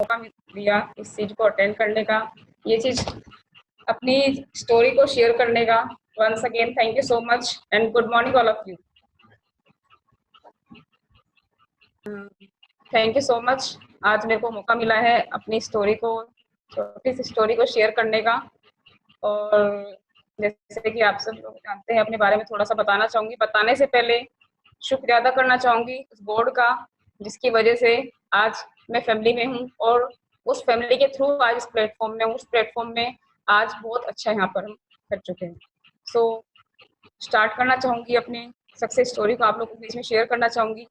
मौका दिया इस चीज़ को अटेंड करने का, ये चीज़ अपनी स्टोरी को शेयर करने का। Once again thank you so much and good morning all of you. Thank you so much. आज मेरे को मौका मिला है अपनी स्टोरी को, छोटी सी स्टोरी को शेयर करने का। और जैसे कि आप सब लोग जानते हैं, अपने बारे में थोड़ा सा बताना चाहूँगी। बताने से पहले शुक्रिया अदा करना चाहूँगी उस गॉड का, जिसकी वजह से आज मैं फैमिली में हूँ और उस फैमिली के थ्रू आज इस प्लेटफॉर्म में, उस प्लेटफॉर्म में आज बहुत अच्छा यहाँ पर हम कर चुके हैं। सो स्टार्ट करना चाहूँगी अपनी सक्सेस स्टोरी को आप लोगों के बीच में शेयर करना चाहूँगी।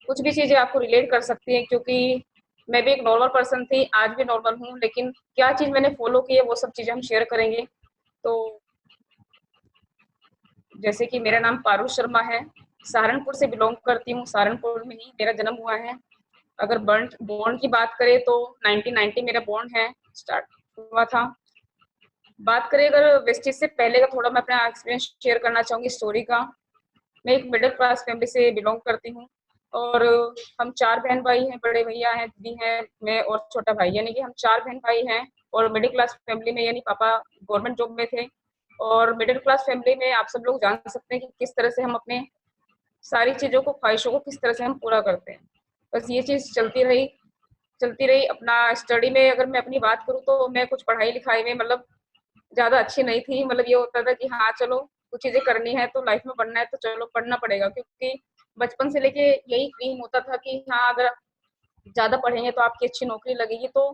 कुछ भी चीज़ें आपको रिलेट कर सकती हैं, क्योंकि मैं भी एक नॉर्मल पर्सन थी, आज भी नॉर्मल हूँ, लेकिन क्या चीज़ मैंने फॉलो की है वो सब चीज़ें हम शेयर करेंगे। तो जैसे कि मेरा नाम पारुल शर्मा है, सहारनपुर से बिलोंग करती हूँ, सहारनपुर में ही मेरा जन्म हुआ है। अगर बॉर्न की बात करें तो 1990 मेरा बॉर्न है, स्टार्ट हुआ था। बात करें अगर वेस्टेज से पहले का, थोड़ा मैं अपना एक्सपीरियंस शेयर करना चाहूँगी स्टोरी का। मैं एक मिडिल क्लास फैमिली से बिलोंग करती हूँ और हम 4 बहन-भाई हैं, बड़े भैया हैं, दीदी हैं, मैं और छोटा भाई, यानी कि हम 4 बहन-भाई हैं। और मिडिल क्लास फैमिली में, यानी पापा गवर्नमेंट जॉब में थे। और मिडिल क्लास फैमिली में आप सब लोग जान सकते हैं कि किस तरह से हम अपने सारी चीज़ों को, ख्वाहिशों को किस तरह से हम पूरा करते हैं। बस ये चीज़ चलती रही। अपना स्टडी में अगर मैं अपनी बात करूँ तो मैं कुछ पढ़ाई-लिखाई में मतलब ज़्यादा अच्छी नहीं थी। मतलब ये होता था कि हाँ, चलो कुछ चीज़ें करनी है तो लाइफ में बढ़ना है तो चलो पढ़ना पड़ेगा, क्योंकि बचपन से लेके यही ड्रीम होता था कि हाँ, अगर ज़्यादा पढ़ेंगे तो आपकी अच्छी नौकरी लगेगी। तो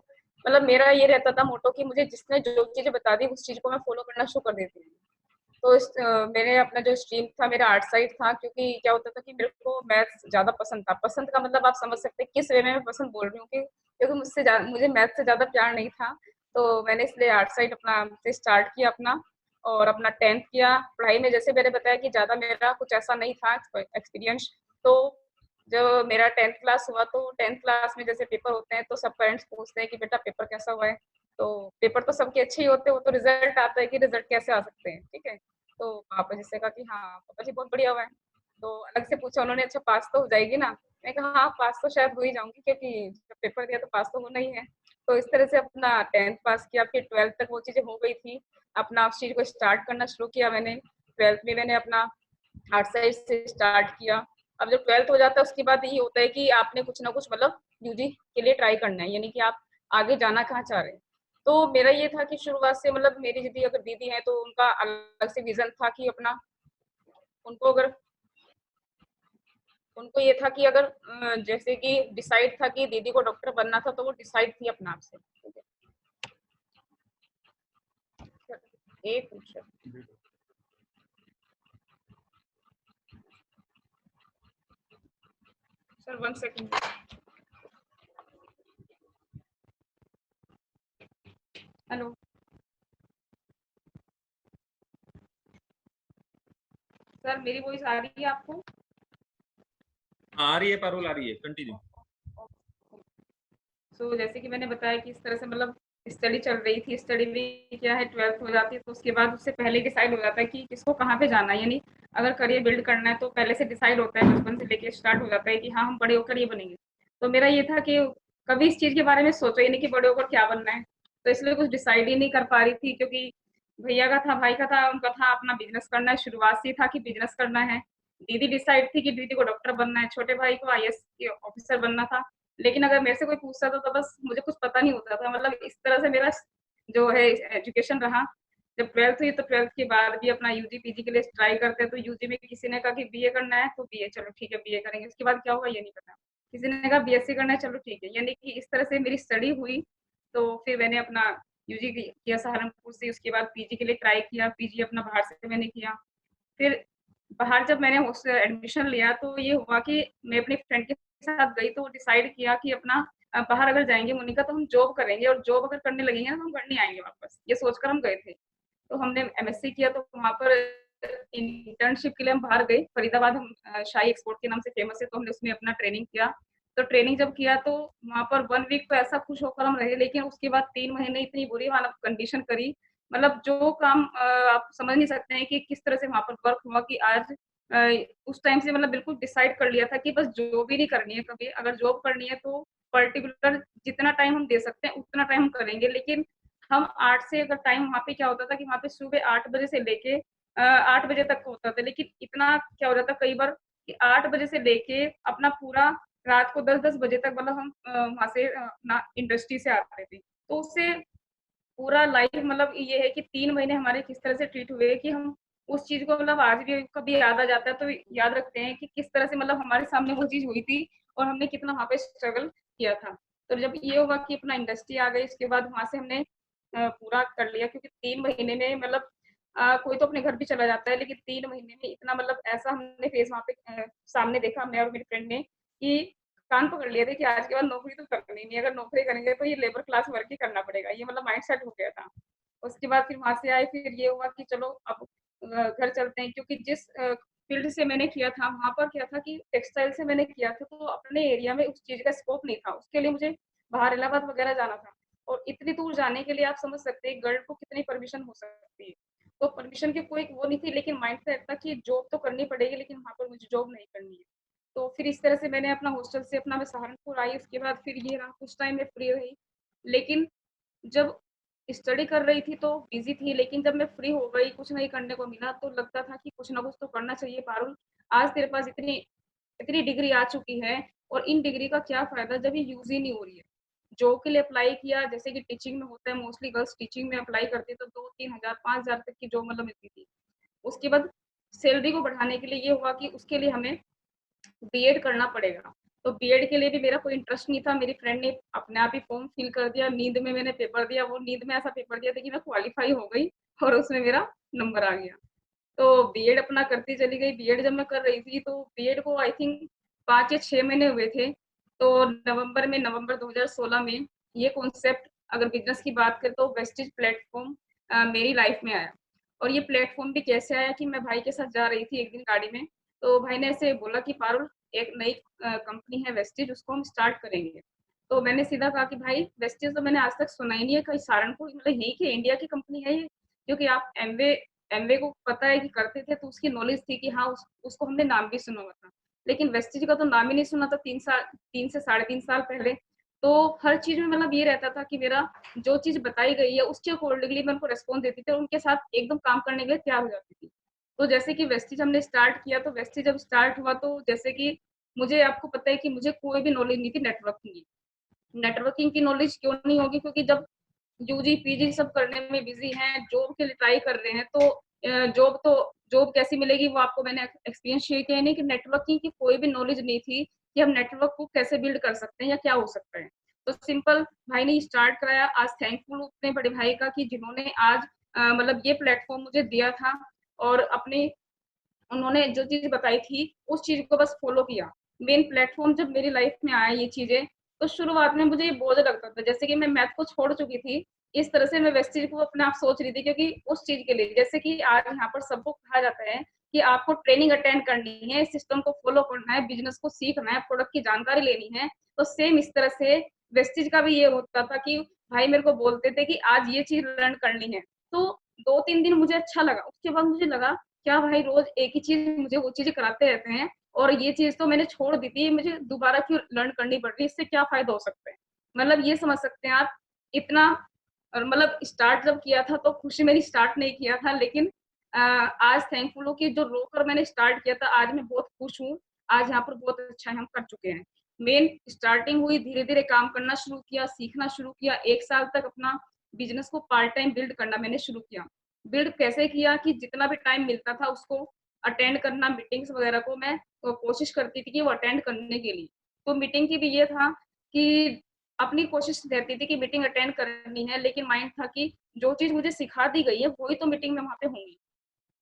मतलब मेरा ये रहता था मोटो कि मुझे जिसने जो चीज़ें बता दी उस चीज़ को मैं फॉलो करना शुरू कर देती थी। तो मैंने अपना जो स्ट्रीम था मेरा आर्ट साइड था, क्योंकि क्या होता था कि मेरे को मैथ्स ज़्यादा पसंद था। पसंद का मतलब आप समझ सकते हैं किस वे में मैं पसंद बोल रही हूँ, कि क्योंकि मुझे मैथ्स से ज़्यादा प्यार नहीं था। तो मैंने इसलिए आर्ट साइड अपना से स्टार्ट किया अपना, और अपना 10th किया। पढ़ाई में जैसे मैंने बताया कि ज़्यादा मेरा कुछ ऐसा नहीं था एक्सपीरियंस। तो जब मेरा 10th क्लास हुआ तो 10th क्लास में जैसे पेपर होते हैं तो सब पेरेंट्स पूछते हैं कि बेटा पेपर कैसा हुआ है? तो पेपर तो सबके अच्छे ही होते हैं, वो तो रिज़ल्ट आता है कि रिज़ल्ट कैसे आ सकते हैं, ठीक है? तो पापा जी से कहा कि हाँ, पापा जी बहुत बढ़िया हुआ है। तो अलग से पूछा उन्होंने, अच्छा पास तो हो जाएगी ना? मैंने कहा हाँ, पास तो शायद हो ही जाऊँगी, क्योंकि जब पेपर दिया तो पास तो होना ही है। तो इस तरह से अपना 10th पास किया, फिर 12th तक वो चीज़ें हो गई थी। अपना उस चीज़ को स्टार्ट करना शुरू किया मैंने। 12th में मैंने अपना आर्ट साइड से स्टार्ट किया। अब जब 12th हो जाता है उसके बाद ये होता है कि आपने कुछ ना कुछ मतलब यूजी के लिए ट्राई करना है, यानी कि आप आगे जाना कहाँ चाह रहे हैं। तो मेरा ये था कि शुरुआत से मतलब मेरी दीदी, अगर दीदी हैं तो उनका अलग से विज़न था कि अपना उनको अगर उनको ये था कि अगर जैसे कि डिसाइड था कि दीदी को डॉक्टर बनना था, तो वो डिसाइड थी अपने आप से। ठीक है? एक minute sir, 1 second. Hello sir, मेरी वॉइस आ रही है आपको? आ रही है पारुल, आ रही है, कंटिन्यू। सो जैसे कि मैंने बताया कि इस तरह से मतलब स्टडी चल रही थी। स्टडी में क्या है, 12th हो जाती है तो उसके बाद उससे पहले डिसाइड हो जाता है कि किसको कहाँ पे जाना है। यानी अगर करियर बिल्ड करना है तो पहले से डिसाइड होता है, बचपन से लेके स्टार्ट हो जाता है कि हाँ, हम बड़े होकर ये बनेंगे। तो मेरा ये था कि कभी इस चीज़ के बारे में सोचा ही नहीं कि बड़े होकर क्या बनना है। तो इसलिए कुछ डिसाइड ही नहीं कर पा रही थी, क्योंकि भैया का था, भाई का था, उनका था अपना बिज़नेस करना है, शुरुआत से ही था कि बिज़नेस करना है। दीदी डिसाइड थी कि दीदी को डॉक्टर बनना है, छोटे भाई को आईएएस के ऑफिसर बनना था। लेकिन अगर मेरे से कोई पूछता था तो बस मुझे कुछ पता नहीं होता था। मतलब इस तरह से मेरा जो है एजुकेशन रहा। जब 12th हुई तो 12th के बाद भी अपना यूजी पीजी के लिए ट्राई करते, तो यूजी में किसी ने कहा कि बीए करना है तो बीए, चलो ठीक है बीए करेंगे। उसके बाद क्या होगा ये नहीं पता। किसी ने कहा बीएससी करना है, चलो ठीक है। यानी कि इस तरह से मेरी स्टडी हुई। तो फिर मैंने अपना यूजी किया सहारनपुर से, उसके बाद पीजी के लिए ट्राई किया, पीजी अपना बाहर से मैंने किया। फिर बाहर जब मैंने उस एडमिशन लिया तो ये हुआ कि मैं अपनी फ्रेंड के साथ गई, तो डिसाइड किया कि अपना बाहर अगर जाएँगे मोनिका तो हम जॉब करेंगे, और जॉब अगर करने लगेंगे ना तो हम घर नहीं आएँगे वापस। ये सोचकर हम गए थे। तो हमने एमएससी किया तो वहाँ पर इंटर्नशिप के लिए हम बाहर गए। फरीदाबाद, हम शाही एक्सपोर्ट के नाम से फेमस है, तो हमने उसमें अपना ट्रेनिंग किया। तो ट्रेनिंग जब किया तो वहाँ पर 1 वीक तो ऐसा खुश होकर हम रहे, लेकिन उसके बाद 3 महीने इतनी बुरी हालत कंडीशन करी। मतलब जो काम आप समझ नहीं सकते हैं कि किस तरह से वहाँ पर वर्क हुआ कि आज उस टाइम से मतलब बिल्कुल डिसाइड कर लिया था कि बस जॉब ही नहीं करनी है कभी। अगर जॉब करनी है तो पर्टिकुलर जितना टाइम हम दे सकते हैं उतना टाइम हम करेंगे, लेकिन हम 8 से अगर टाइम वहाँ पे क्या होता था कि वहाँ पे सुबह 8 बजे से लेके 8 बजे तक होता था, लेकिन इतना क्या हो जाता कई बार कि 8 बजे से लेके अपना पूरा रात को 10-10 बजे तक मतलब हम वहाँ से ना इंडस्ट्री से आते थे। तो उससे पूरा लाइफ मतलब ये है कि 3 महीने हमारे किस तरह से ट्रीट हुए कि हम उस चीज़ को मतलब आज भी कभी याद आ जाता है तो याद रखते हैं कि किस तरह से मतलब हमारे सामने वो चीज़ हुई थी और हमने कितना वहाँ पे स्ट्रगल किया था। तो जब ये हुआ कि अपना इंडस्ट्री आ गई, इसके बाद वहाँ से हमने पूरा कर लिया, क्योंकि 3 महीने में मतलब कोई तो अपने घर भी चला जाता है, लेकिन 3 महीने में इतना मतलब ऐसा हमने फेज़ वहाँ पे सामने देखा, मैं और मेरी फ्रेंड ने, कि कान पकड़ लिए थे कि आज के बाद नौकरी तो करनी नहीं, अगर नौकरी करेंगे तो ये लेबर क्लास वर्क ही करना पड़ेगा, ये मतलब माइंड सेट हो गया था। उसके बाद फिर वहाँ से आए, फिर ये हुआ कि चलो अब घर चलते हैं, क्योंकि जिस फील्ड से मैंने किया था वहाँ पर क्या था कि टेक्सटाइल से मैंने किया था, तो अपने एरिया में उस चीज़ का स्कोप नहीं था, उसके लिए मुझे बाहर इलाहाबाद वगैरह जाना था, और इतनी दूर जाने के लिए आप समझ सकते हैं गर्ल को कितनी परमिशन हो सकती है। तो परमिशन की कोई वो नहीं थी, लेकिन माइंड सेट था कि जॉब तो करनी पड़ेगी, लेकिन वहाँ पर मुझे जॉब नहीं करनी है। तो फिर इस तरह से मैंने अपना हॉस्टल से अपना मैं सहारनपुर आई, उसके बाद फिर ये रहा, कुछ टाइम मैं फ्री रही। लेकिन जब स्टडी कर रही थी तो बिज़ी थी, लेकिन जब मैं फ्री हो गई, कुछ नहीं करने को मिला, तो लगता था कि कुछ ना कुछ तो करना चाहिए पारुल। आज तेरे पास इतनी इतनी डिग्री आ चुकी है, और इन डिग्री का क्या फ़ायदा जब ये यूज़ ही नहीं हो रही है। जॉब के लिए अप्लाई किया, जैसे कि टीचिंग में होता है, मोस्टली गर्ल्स टीचिंग में अप्लाई करती है, तो 2-3 हज़ार, 5,000 तक की जॉब मतलब मिलती थी। उसके बाद सैलरी को बढ़ाने के लिए ये हुआ कि उसके लिए हमें बीएड करना पड़ेगा। तो बीएड के लिए भी मेरा कोई इंटरेस्ट नहीं था, मेरी फ्रेंड ने अपने आप ही फॉर्म फिल कर दिया, नींद में मैंने पेपर दिया, वो नींद में ऐसा पेपर दिया था कि मैं क्वालीफाई हो गई और उसमें मेरा नंबर आ गया। तो बीएड अपना करती चली गई, बीएड जब मैं कर रही थी तो बीएड को आई थिंक 5 या 6 महीने हुए थे। तो नवंबर 2016 में ये कॉन्सेप्ट, अगर बिज़नेस की बात करें, तो वेस्टेज प्लेटफ़ॉर्म मेरी लाइफ़ में आया। और ये प्लेटफ़ॉर्म भी कैसे आया कि मैं भाई के साथ जा रही थी एक दिन गाड़ी में, तो भाई ने ऐसे बोला कि पारुल, एक नई कंपनी है वेस्टेज, उसको हम स्टार्ट करेंगे। तो मैंने सीधा कहा कि भाई वेस्टेज तो मैंने आज तक सुना ही नहीं है, कहीं सहारनपुर मतलब यहीं की इंडिया की कंपनी है ये? क्योंकि आप एमवे को पता है कि करते थे, तो उसकी नॉलेज थी कि हाँ, उसको हमने नाम भी सुना हुआ था। लेकिन वेस्टेज का तो नाम ही नहीं सुना था 3 से साढ़े 3 साल पहले। तो हर चीज़ में मतलब ये रहता था कि मेरा जो चीज़ बताई गई है उसके अकॉर्डिंगली मैं उनको रिस्पॉन्स देती थी और उनके साथ एकदम काम करने के लिए तैयार हो जाती थी। तो जैसे कि वेस्टेज हमने स्टार्ट किया, तो वेस्टेज जब स्टार्ट हुआ तो जैसे कि मुझे, आपको पता है कि मुझे कोई भी नॉलेज नहीं थी नेटवर्किंग की। नेटवर्किंग की नॉलेज क्यों नहीं होगी, क्योंकि जब यूजी पीजी सब करने में बिजी हैं, जॉब के लिए ट्राई कर रहे हैं, तो जॉब कैसी मिलेगी वो आपको मैंने एक्सपीरियंस शेयर किया नहीं, कि नेटवर्किंग की कोई भी नॉलेज नहीं थी कि हम नेटवर्क को कैसे बिल्ड कर सकते हैं या क्या हो सकता है। तो सिंपल भाई ने स्टार्ट कराया। आज थैंकफुल हूँ अपने बड़े भाई का कि जिन्होंने आज मतलब ये प्लेटफॉर्म मुझे दिया था, और अपने उन्होंने जो चीज़ बताई थी, उस चीज़ को बस फ़ॉलो किया। मेन प्लेटफ़ॉर्म जब मेरी लाइफ़ में आया ये चीज़ें, तो शुरुआत में मुझे ये बोझ लगता था। जैसे कि मैं मैथ को छोड़ चुकी थी, इस तरह से मैं वेस्टेज को अपने आप सोच रही थी, क्योंकि उस चीज़ के लिए, जैसे कि आज यहाँ पर सबको कहा जाता है कि आपको ट्रेनिंग अटेंड करनी है, सिस्टम को फ़ॉलो करना है, बिज़नेस को सीखना है, प्रोडक्ट की जानकारी लेनी है। तो सेम इस तरह से वेस्टेज का भी ये होता था कि भाई मेरे को बोलते थे कि आज ये चीज़ लर्न करनी है। तो 2-3 दिन मुझे अच्छा लगा, उसके बाद मुझे लगा क्या भाई रोज एक ही चीज मुझे वो चीजें कराते रहते हैं, और ये चीज तो मैंने छोड़ दी थी, मुझे दोबारा क्यों लर्न करनी पड़ रही है, इससे क्या फायदा हो सकता है। मतलब ये समझ सकते हैं आप इतना। और मतलब स्टार्ट जब किया था तो खुशी मेरी स्टार्ट नहीं किया था, लेकिन आज थैंकफुल हूँ कि जो रोकर मैंने स्टार्ट किया था, आज मैं बहुत खुश हूँ। आज यहाँ पर बहुत अच्छा हम कर चुके हैं। मेन स्टार्टिंग हुई, धीरे धीरे काम करना शुरू किया, सीखना शुरू किया, 1 साल तक अपना बिजनेस को पार्ट टाइम बिल्ड करना मैंने शुरू किया। बिल्ड कैसे किया कि जितना भी टाइम मिलता था उसको अटेंड करना, मीटिंग्स वगैरह को मैं कोशिश करती थी कि वो अटेंड करने के लिए। तो मीटिंग की भी ये था कि अपनी कोशिश रहती थी कि मीटिंग अटेंड करनी है, लेकिन माइंड था कि जो चीज़ मुझे सिखा दी गई है वही तो मीटिंग में वहाँ पे होंगी।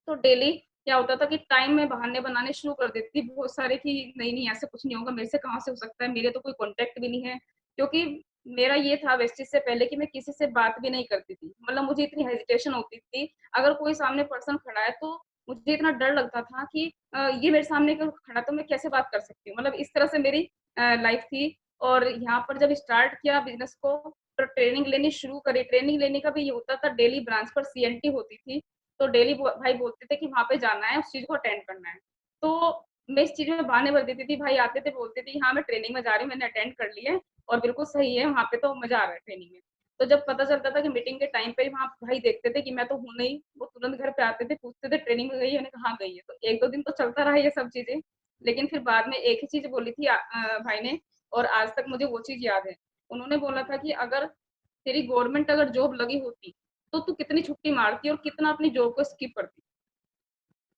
तो डेली क्या होता था कि टाइम में बहाने बनाने शुरू कर देती थी बहुत सारे कि नहीं ऐसा कुछ नहीं होगा, मेरे से कहाँ से हो सकता है, मेरे तो कोई कॉन्टैक्ट भी नहीं है। क्योंकि मेरा ये था वेस्टेज से पहले कि मैं किसी से बात भी नहीं करती थी, मतलब मुझे इतनी हेजिटेशन होती थी। अगर कोई सामने पर्सन खड़ा है तो मुझे इतना डर लगता था कि ये मेरे सामने क्यों खड़ा, तो मैं कैसे बात कर सकती हूँ, मतलब इस तरह से मेरी लाइफ थी। और यहाँ पर जब स्टार्ट किया बिजनेस को, तो ट्रेनिंग लेनी शुरू करी। ट्रेनिंग लेने का भी ये होता था, डेली ब्रांच पर सीएनटी होती थी, तो डेली भाई बोलते थे कि वहाँ पे जाना है, उस चीज़ को अटेंड करना है। तो मैं इस चीज़ में बहाने भर देती थी, भाई आते थे बोलते थे हाँ मैं ट्रेनिंग में जा रही हूँ, मैंने अटेंड कर ली है, और बिल्कुल सही है, वहाँ पे तो मज़ा आ रहा है ट्रेनिंग में। तो जब पता चलता था कि मीटिंग के टाइम पे वहाँ भाई देखते थे कि मैं तो हूँ नहीं, वो तुरंत घर पे आते थे, पूछते थे ट्रेनिंग में गई है? मैंने कहा हाँ गई है। तो 1-2 दिन तो चलता रहा ये सब चीज़ें, लेकिन फिर बाद में एक ही चीज़ बोली थी भाई ने, और आज तक मुझे वो चीज़ याद है। उन्होंने बोला था कि अगर तेरी गवर्नमेंट अगर जॉब लगी होती, तो तू कितनी छुट्टी मारती और कितना अपनी जॉब को स्किप करती।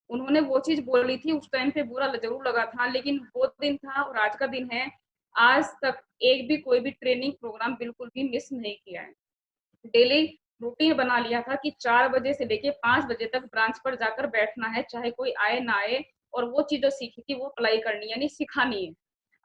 उन्होंने वो चीज़ बोली थी, उस टाइम पे बुरा ज़रूर लगा था, लेकिन वो दिन था और आज का दिन है। आज तक एक भी कोई भी ट्रेनिंग प्रोग्राम बिल्कुल भी मिस नहीं किया है। डेली रूटीन बना लिया था कि 4 बजे से लेके 5 बजे तक ब्रांच पर जाकर बैठना है, चाहे कोई आए ना आए, और वो चीज़ जो सीखी थी वो अप्लाई करनी है, यानी सिखानी है।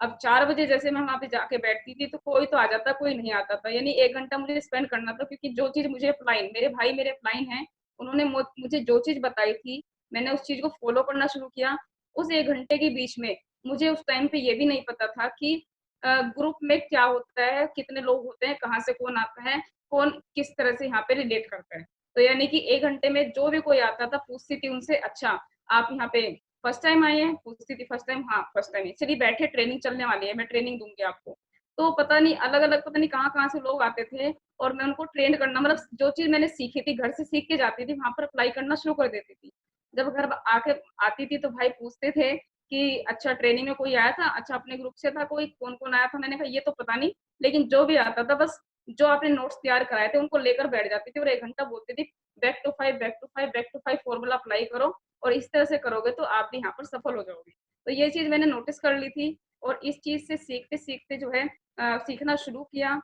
अब 4 बजे जैसे मैं वहाँ पे जाके बैठती थी तो कोई तो आ जाता, कोई नहीं आता था। यानी 1 घंटा मुझे स्पेंड करना था, क्योंकि जो चीज़ मुझे अप्लाई, मेरे भाई मेरे अप्लाई हैं, उन्होंने मुझे जो चीज़ बताई थी, मैंने उस चीज़ को फ़ॉलो करना शुरू किया। उस 1 घंटे के बीच में मुझे उस टाइम पे ये भी नहीं पता था कि ग्रुप में क्या होता है, कितने लोग होते हैं, कहाँ से कौन आता है, कौन किस तरह से यहाँ पे रिलेट करता है। तो यानी कि 1 घंटे में जो भी कोई आता था, पूछती थी उनसे, अच्छा आप यहाँ पे फर्स्ट टाइम आए हैं? पूछती थी फर्स्ट टाइम, हाँ फर्स्ट टाइम है। चलिए बैठिए, ट्रेनिंग चलने वाली है, मैं ट्रेनिंग दूँगी आपको। तो पता नहीं अलग-अलग, पता नहीं कहाँ-कहाँ से लोग आते थे, और मैं उनको ट्रेन करना, मतलब जो चीज़ मैंने सीखी थी घर से सीख के जाती थी, वहाँ पर अप्लाई करना शुरू कर देती थी। जब घर आके आती थी तो भाई पूछते थे कि अच्छा ट्रेनिंग में कोई आया था? अच्छा अपने ग्रुप से था कोई? कौन-कौन आया था? मैंने कहा ये तो पता नहीं, लेकिन जो भी आता था बस जो आपने नोट्स तैयार कराए थे उनको लेकर बैठ जाती थी, और 1 घंटा बोलती थी back to 5 back to 5 back to 5 formula apply करो, और इस तरह से करोगे तो आप भी यहाँ पर सफल हो जाओगे। तो ये चीज़ मैंने नोटिस कर ली थी, और इस चीज़ से सीखते-सीखते जो है सीखना शुरू किया।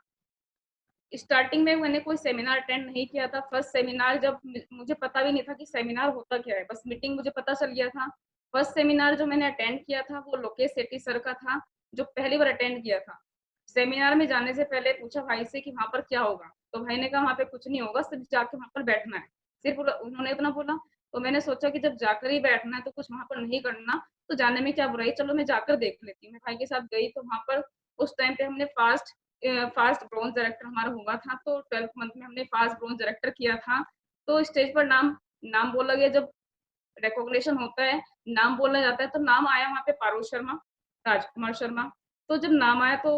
स्टार्टिंग में मैंने कोई सेमिनार अटेंड नहीं किया था। फर्स्ट सेमिनार जब मुझे पता भी नहीं था कि सेमिनार होता क्या है, बस मीटिंग मुझे पता चल गया था। फर्स्ट सेमिनार जो मैंने अटेंड किया था वो लोकेश सेठी सर का था, जो पहली बार अटेंड किया था। सेमिनार में जाने से पहले पूछा भाई से कि वहाँ पर क्या होगा? तो भाई ने कहा वहाँ पे कुछ नहीं होगा, सिर्फ जाके वहाँ पर बैठना है। सिर्फ उन्होंने इतना बोला। तो मैंने सोचा कि जब जाकर ही बैठना है तो कुछ वहाँ पर नहीं करना, तो जाने में क्या बुराई, चलो मैं जाकर देख लेती हूँ। मैं भाई के साथ गई तो वहाँ पर उस टाइम पे हमने फास्ट ब्रोंज डायरेक्टर हमारा हुआ था, तो 12th मंथ में हमने फास्ट ब्रोंज डायरेक्टर किया था। तो स्टेज पर नाम नाम बोला गया, जब रिकॉग्निशन होता है, नाम बोला जाता है, तो नाम आया वहाँ पे पारुल शर्मा, राजकुमार शर्मा। तो जब नाम आया तो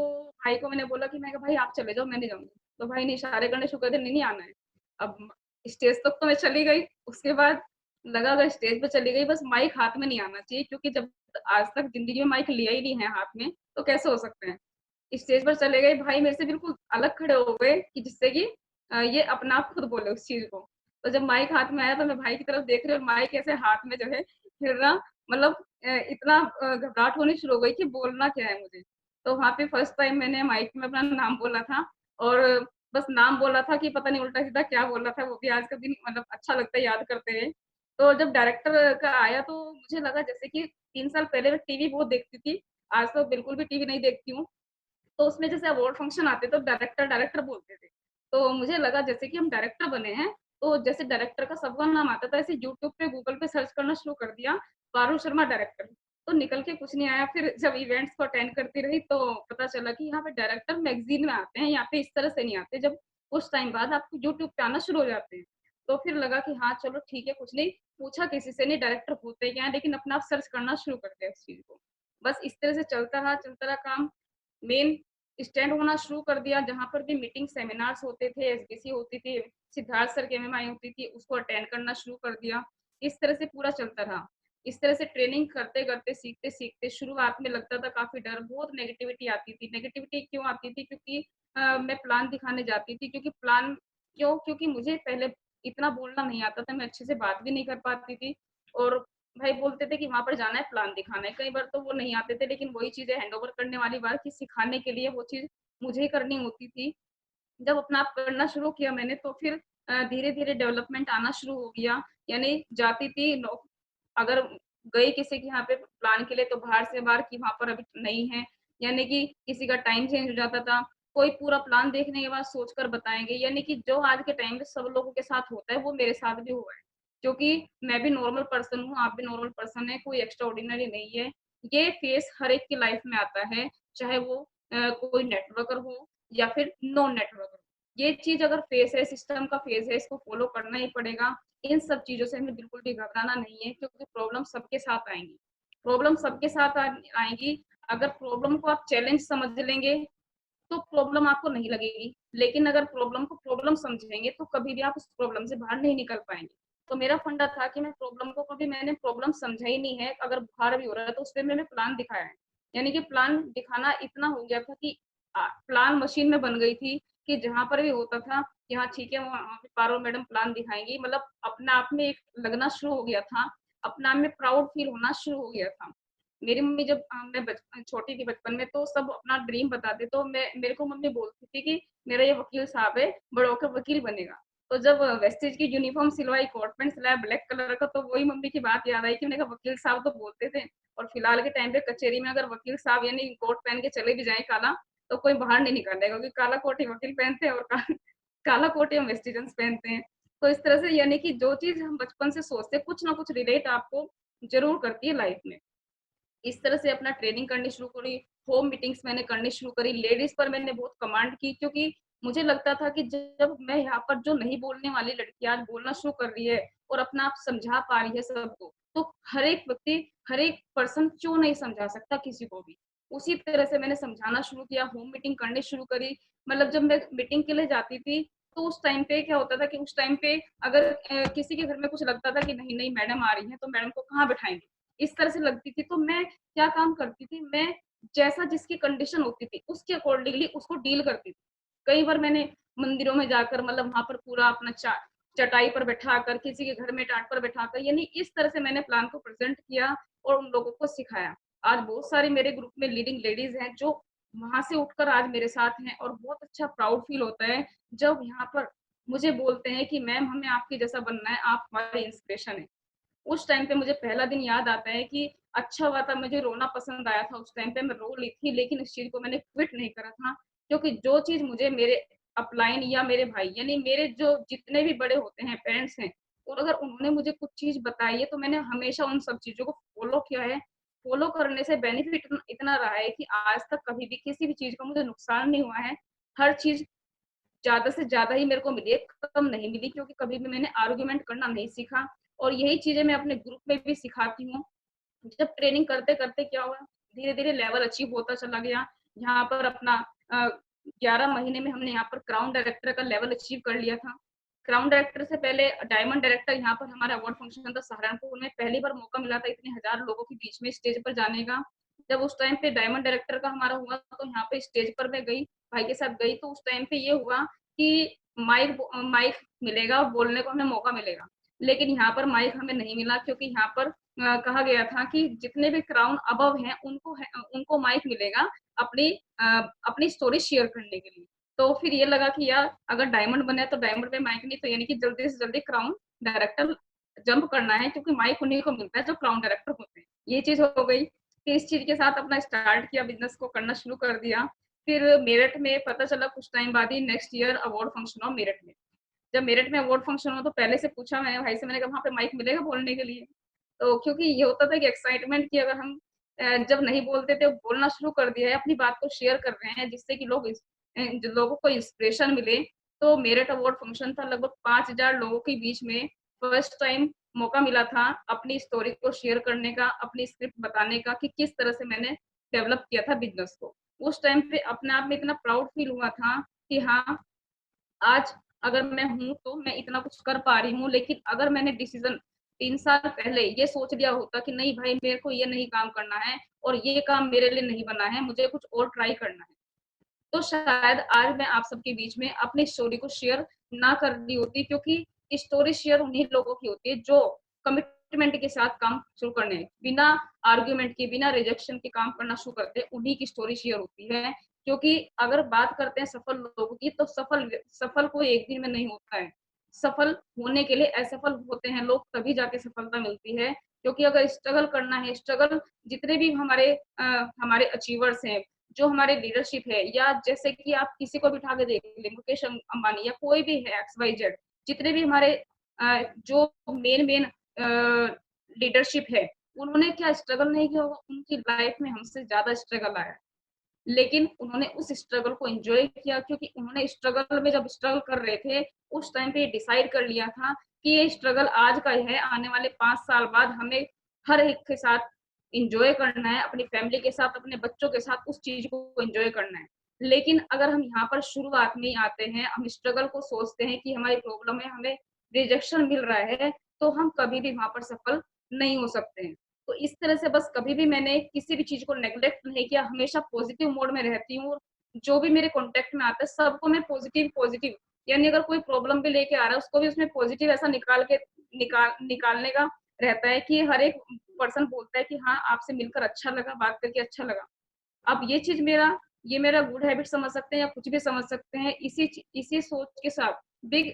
भाई को मैंने बोला कि मैं कहा भाई आप चले जाओ, मैं नहीं जाऊँगी। तो भाई ने इशारे करने शुरू कर दिए, नहीं आना है। अब स्टेज तक तो मैं चली गई, उसके बाद लगा अगर स्टेज पे चली गई बस माइक हाथ में नहीं आना चाहिए, क्योंकि जब आज तक ज़िंदगी में माइक लिया ही नहीं है हाथ में, तो कैसे हो सकता है। स्टेज पर चले गए, भाई मेरे से बिल्कुल अलग खड़े हो गए कि जिससे कि ये अपना आप खुद बोले उस चीज़ को। तो जब माइक हाथ में आया तो मैं भाई की तरफ देख रही हूँ और माइक ऐसे हाथ में जो है फिरना, मतलब इतना घबराहट होनी शुरू हो गई कि बोलना क्या है मुझे। तो वहाँ पे फर्स्ट टाइम मैंने माइक में अपना नाम बोला था, और बस नाम बोला था कि पता नहीं उल्टा-सीधा क्या बोला था, वो भी आज का दिन मतलब अच्छा लगता है याद करते हुए। तो जब डायरेक्टर का आया तो मुझे लगा जैसे कि 3 साल पहले मैं टीवी बहुत देखती थी, आज तो बिल्कुल भी टीवी नहीं देखती हूँ। तो उसमें जैसे अवार्ड फंक्शन आते तो डायरेक्टर डायरेक्टर बोलते थे। तो मुझे लगा जैसे कि हम डायरेक्टर बने हैं, तो जैसे डायरेक्टर का सबका नाम आता था, ऐसे यूट्यूब पे, गूगल पे सर्च करना शुरू कर दिया, पारुल शर्मा डायरेक्टर। तो निकल के कुछ नहीं आया, फिर जब इवेंट्स को अटेंड करती रही तो पता चला कि यहाँ पे डायरेक्टर मैगज़ीन में आते हैं, यहाँ पे इस तरह से नहीं आते, जब कुछ टाइम बाद आपको यूट्यूब पे आना शुरू हो जाते हैं। तो फिर लगा कि हाँ, चलो ठीक है, कुछ नहीं, पूछा किसी से नहीं डायरेक्टर होते क्या हैं, लेकिन अपना आप सर्च करना शुरू कर दिया इस चीज़ को। बस इस तरह से चलता रहा काम। मेन स्टैंड होना शुरू कर दिया, जहाँ पर भी मीटिंग सेमिनार्स होते थे, एसबीसी होती थी, सिद्धार्थ सर की एमएमआई होती थी, उसको अटेंड करना शुरू कर दिया। इस तरह से पूरा चलता रहा। इस तरह से ट्रेनिंग करते-करते, सीखते-सीखते शुरुआत में लगता था काफ़ी डर, बहुत नेगेटिविटी आती थी। नेगेटिविटी क्यों आती थी? क्योंकि मैं प्लान दिखाने जाती थी, क्योंकि प्लान क्यों? क्योंकि मुझे पहले इतना बोलना नहीं आता था, मैं अच्छे से बात भी नहीं कर पाती थी, और भाई बोलते थे कि वहाँ पर जाना है, प्लान दिखाना है। कई बार तो वो नहीं आते थे, लेकिन वही चीज़ें हैंडओवर करने वाली बात कि सिखाने के लिए वो चीज़ मुझे ही करनी होती थी। जब अपना आप करना शुरू किया मैंने तो फिर धीरे-धीरे डेवलपमेंट आना शुरू हो गया। यानी जाती थी नो अगर गई किसी के यहाँ पे प्लान के लिए तो बाहर से बाहर कि वहाँ पर अभी नहीं है, यानी कि किसी का टाइम चेंज हो जाता था। कोई पूरा प्लान देखने के बाद सोचकर बताएँगे, यानी कि जो आज के टाइम में सब लोगों के साथ होता है वो मेरे साथ भी हुआ है। क्योंकि मैं भी नॉर्मल पर्सन हूँ, आप भी नॉर्मल पर्सन हैं, कोई एक्स्ट्रा ऑर्डिनरी नहीं है। ये फेज़ हर एक की लाइफ में आता है, चाहे वो कोई नेटवर्कर हो या फिर नॉन नेटवर्कर। ये चीज़ अगर फेस है, सिस्टम का फेस है, इसको फ़ॉलो करना ही पड़ेगा। इन सब चीज़ों से हमें बिल्कुल भी घबराना नहीं है, क्योंकि प्रॉब्लम सबके साथ आएँगी। प्रॉब्लम सबके साथ आएँगी, अगर प्रॉब्लम को आप चैलेंज समझ लेंगे तो प्रॉब्लम आपको नहीं लगेगी। लेकिन अगर प्रॉब्लम को प्रॉब्लम समझेंगे तो कभी भी आप उस प्रॉब्लम से बाहर नहीं निकल पाएँगे। तो मेरा फंडा था कि मैं प्रॉब्लम को कभी मैंने प्रॉब्लम समझा ही नहीं है, अगर बुखार भी हो रहा है तो उसपे मैंने प्लान दिखाया है। यानी कि प्लान दिखाना इतना हो गया था कि प्लान मशीन में बन गई थी कि जहाँ पर भी होता था कि हाँ ठीक है, वहाँ पे पारुल मैडम प्लान दिखाएँगी, मतलब अपने आप में एक लगना शुरू हो गया था, अपने आप में प्राउड फील होना शुरू हो गया था। मेरी मम्मी जब मैं छोटी थी बचपन में, तो सब अपना ड्रीम बताते, तो मैं मेरे को मम्मी बोलती थी कि मेरा ये वकील साहब है, बड़ा होकर वकील बनेगा। तो जब वेस्टेज की यूनिफ़ॉर्म सिलवाई, कोट पैंट सिलाया ब्लैक कलर का, तो वही मम्मी की बात याद आई कि मैंने कहा वकील साहब तो बोलते थे, और फिलहाल के टाइम पे कचहरी में अगर वकील साहब यानी कोट पहन के चले भी जाएँ काला, तो कोई बाहर नहीं निकालेगा, क्योंकि काला कोट ही वकील पहनते हैं और काला कोट ही हम वेस्टिजेंस पहनते हैं। तो इस तरह से यानी कि जो चीज़ हम बचपन से सोचते हैं, कुछ ना कुछ रिलेट आपको ज़रूर करती है लाइफ़ में। इस तरह से अपना ट्रेनिंग करनी शुरू करी, होम मीटिंग्स मैंने करनी शुरू करी, लेडीज़ पर मैंने बहुत कमांड की, क्योंकि मुझे लगता था कि जब मैं यहाँ पर जो नहीं बोलने वाली लड़की आज बोलना शुरू कर रही है और अपना आप समझा पा रही है सबको, तो हर एक व्यक्ति, हर एक पर्सन क्यों नहीं समझा सकता किसी को भी। उसी तरह से मैंने समझाना शुरू किया, होम मीटिंग करनी शुरू करी। मतलब जब मैं मीटिंग के लिए जाती थी, तो उस टाइम पे क्या होता था कि उस टाइम पे अगर किसी के घर में कुछ लगता था कि नहीं-नहीं मैडम आ रही हैं, तो मैडम को कहाँ बिठाएँगे? इस तरह से लगती थी, तो मैं क्या काम करती थी, मैं जैसा जिसकी कंडीशन होती थी, उसके अकॉर्डिंगली उसको डील करती थी। कई बार मैंने मंदिरों में जाकर मतलब वहाँ पर पूरा अपना चटाई पर बैठाकर, किसी के घर में टाट पर बैठाकर, यानी इस तरह से मैंने प्लान को प्रेज़ेंट किया और उन लोगों को सिखाया। आज बहुत सारी मेरे ग्रुप में लीडिंग लेडीज़ हैं, जो वहाँ से उठकर आज मेरे साथ हैं, और बहुत अच्छा प्राउड फील होता है, जब यहाँ पर मुझे बोलते हैं कि मैम हमें आपके जैसा बनना है, आप हमारे इंस्पिरेशन हैं। उस टाइम पे मुझे पहला दिन याद आता है कि अच्छा हुआ था, मुझे रोना पसंद आया था, उस टाइम पे मैं रो ली थी, लेकिन इस चीज़ को मैंने क्विट नहीं करा था, क्योंकि जो चीज़ मुझे मेरे अपलाइन या मेरे भाई यानी मेरे जो जितने भी बड़े होते हैं, पेरेंट्स हैं, और अगर उन्होंने मुझे कुछ चीज़ बताई है, तो मैंने हमेशा उन सब चीज़ों को फ़ॉलो किया है। फ़ॉलो करने से बेनिफिट इतना रहा है कि आज तक कभी भी किसी भी चीज़ का मुझे नुकसान नहीं हुआ है। हर चीज़ ज़्यादा से ज़्यादा ही मेरे को मिली है, कम नहीं मिली, क्योंकि कभी भी मैंने आर्गुमेंट करना नहीं सीखा, और यही चीज़ें मैं अपने ग्रुप में भी सिखाती हूँ। जब ट्रेनिंग करते-करते क्या हुआ, धीरे-धीरे लेवल अचीव होता चला गया। यहाँ पर अपना अ, 11 महीने में हमने यहाँ पर क्राउन डायरेक्टर का लेवल अचीव कर लिया था। क्राउन डायरेक्टर से पहले डायमंड डायरेक्टर, यहाँ पर हमारा अवार्ड फंक्शन था सहारनपुर में, पहली बार मौका मिला था इतने हज़ार लोगों के बीच में स्टेज पर जाने का। जब उस टाइम पे डायमंड डायरेक्टर का हमारा हुआ, तो यहाँ पे स्टेज पर मैं गई, भाई के साथ गई, तो उस टाइम पे ये हुआ कि माइक मिलेगा और बोलने को हमें मौका मिलेगा। लेकिन यहाँ पर माइक हमें नहीं मिला, क्योंकि यहाँ पर कहा गया था कि जितने भी क्राउन अबव हैं उनको माइक मिलेगा अपनी अ, अपनी स्टोरी शेयर करने के लिए। तो फिर ये लगा कि यार अगर डायमंड बने तो डायमंड पे माइक नहीं, तो यानी कि जल्दी से जल्दी क्राउन डायरेक्टर जंप करना है, क्योंकि माइक उन्हीं को मिलता है जो क्राउन डायरेक्टर होते हैं। ये चीज़ हो गई। फिर इस चीज़ के साथ अपना स्टार्ट किया, बिज़नेस को करना शुरू कर दिया। फिर मेरठ में पता चला कुछ टाइम बाद ही नेक्स्ट ईयर अवार्ड फंक्शन हुआ मेरठ में। जब मेरठ में अवार्ड फंक्शन हुआ, तो पहले से पूछा मैंने भाई से, मैंने कहा वहाँ पे माइक मिलेगा बोलने के लिए? तो क्योंकि ये होता था कि एक्साइटमेंट कि अगर हम जब नहीं बोलते थे, बोलना शुरू कर दिया है, अपनी बात को शेयर कर रहे हैं, जिससे कि जो लोगों को इंस्पिरेशन मिले। तो मेरठ अवार्ड फंक्शन था, लगभग 5,000 लोगों के बीच में फर्स्ट टाइम मौका मिला था अपनी स्टोरी को शेयर करने का, अपनी स्क्रिप्ट बताने का कि किस तरह से मैंने डेवलप किया था बिज़नेस को। उस टाइम पे अपने आप में इतना प्राउड फील हुआ था कि हाँ, आज अगर मैं हूँ, तो मैं इतना कुछ कर पा रही हूँ, लेकिन अगर मैंने डिसीज़न 3 साल पहले ये सोच लिया होता कि नहीं भाई मेरे को ये नहीं काम करना है और ये काम मेरे लिए नहीं बना है, मुझे कुछ और ट्राई करना है। तो शायद आज मैं आप सबके बीच में अपनी स्टोरी को शेयर ना कर रही होती, क्योंकि स्टोरी शेयर उन्हीं लोगों की होती है जो कमिटमेंट के साथ काम शुरू करने, बिना आर्गुमेंट के, बिना रिजेक्शन के काम करना शुरू करते हैं, उन्हीं की स्टोरी शेयर होती है। क्योंकि अगर बात करते हैं सफल लोगों की, तो सफल कोई एक दिन में नहीं होता है। सफल होने के लिए असफल होते हैं लोग, तभी जाके सफलता मिलती है। क्योंकि अगर स्ट्रगल करना है, स्ट्रगल जितने भी हमारे अचीवर्स हैं, जो हमारे लीडरशिप है, या जैसे कि आप किसी को भी उठा के देख लें, मुकेश अंबानी या कोई भी है एक्स वाई जेड, जितने भी हमारे जो मेन लीडरशिप है, उन्होंने क्या स्ट्रगल नहीं किया होगा? उनकी लाइफ में हमसे ज्यादा स्ट्रगल आया, लेकिन उन्होंने उस स्ट्रगल को एंजॉय किया, क्योंकि उन्होंने स्ट्रगल में जब स्ट्रगल कर रहे थे, उस टाइम पे डिसाइड कर लिया था कि ये स्ट्रगल आज का है, आने वाले 5 साल बाद हमें हर एक के साथ एंजॉय करना है, अपनी फैमिली के साथ, अपने बच्चों के साथ उस चीज को एंजॉय करना है। लेकिन अगर हम यहाँ पर शुरुआत में ही आते हैं, हम स्ट्रगल को सोचते हैं कि हमारी प्रॉब्लम है, हमें रिजेक्शन मिल रहा है, तो हम कभी भी वहाँ पर सफल नहीं हो सकते हैं। तो इस तरह से बस कभी भी मैंने किसी भी चीज़ को नेग्लेक्ट नहीं किया, हमेशा पॉजिटिव मोड में रहती हूँ। जो भी मेरे कॉन्टेक्ट में आता है, सबको मैं पॉजिटिव यानी अगर कोई प्रॉब्लम भी लेके आ रहा है, उसको भी उसमें पॉजिटिव ऐसा निकालने का रहता है कि हर एक पर्सन बोलता है कि हाँ, आपसे मिलकर अच्छा लगा, बात करके अच्छा लगा। अब ये मेरा गुड हैबिट समझ सकते हैं या कुछ भी समझ सकते हैं। इसी सोच के साथ बिग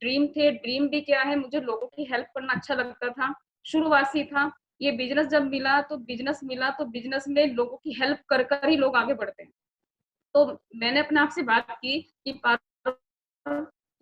ड्रीम थे। ड्रीम भी क्या है, मुझे लोगों की हेल्प करना अच्छा लगता था, शुरुआत से था। ये बिजनेस जब मिला तो बिजनेस में लोगों की हेल्प कर कर ही लोग आगे बढ़ते हैं। तो मैंने अपने आप से बात की कि तो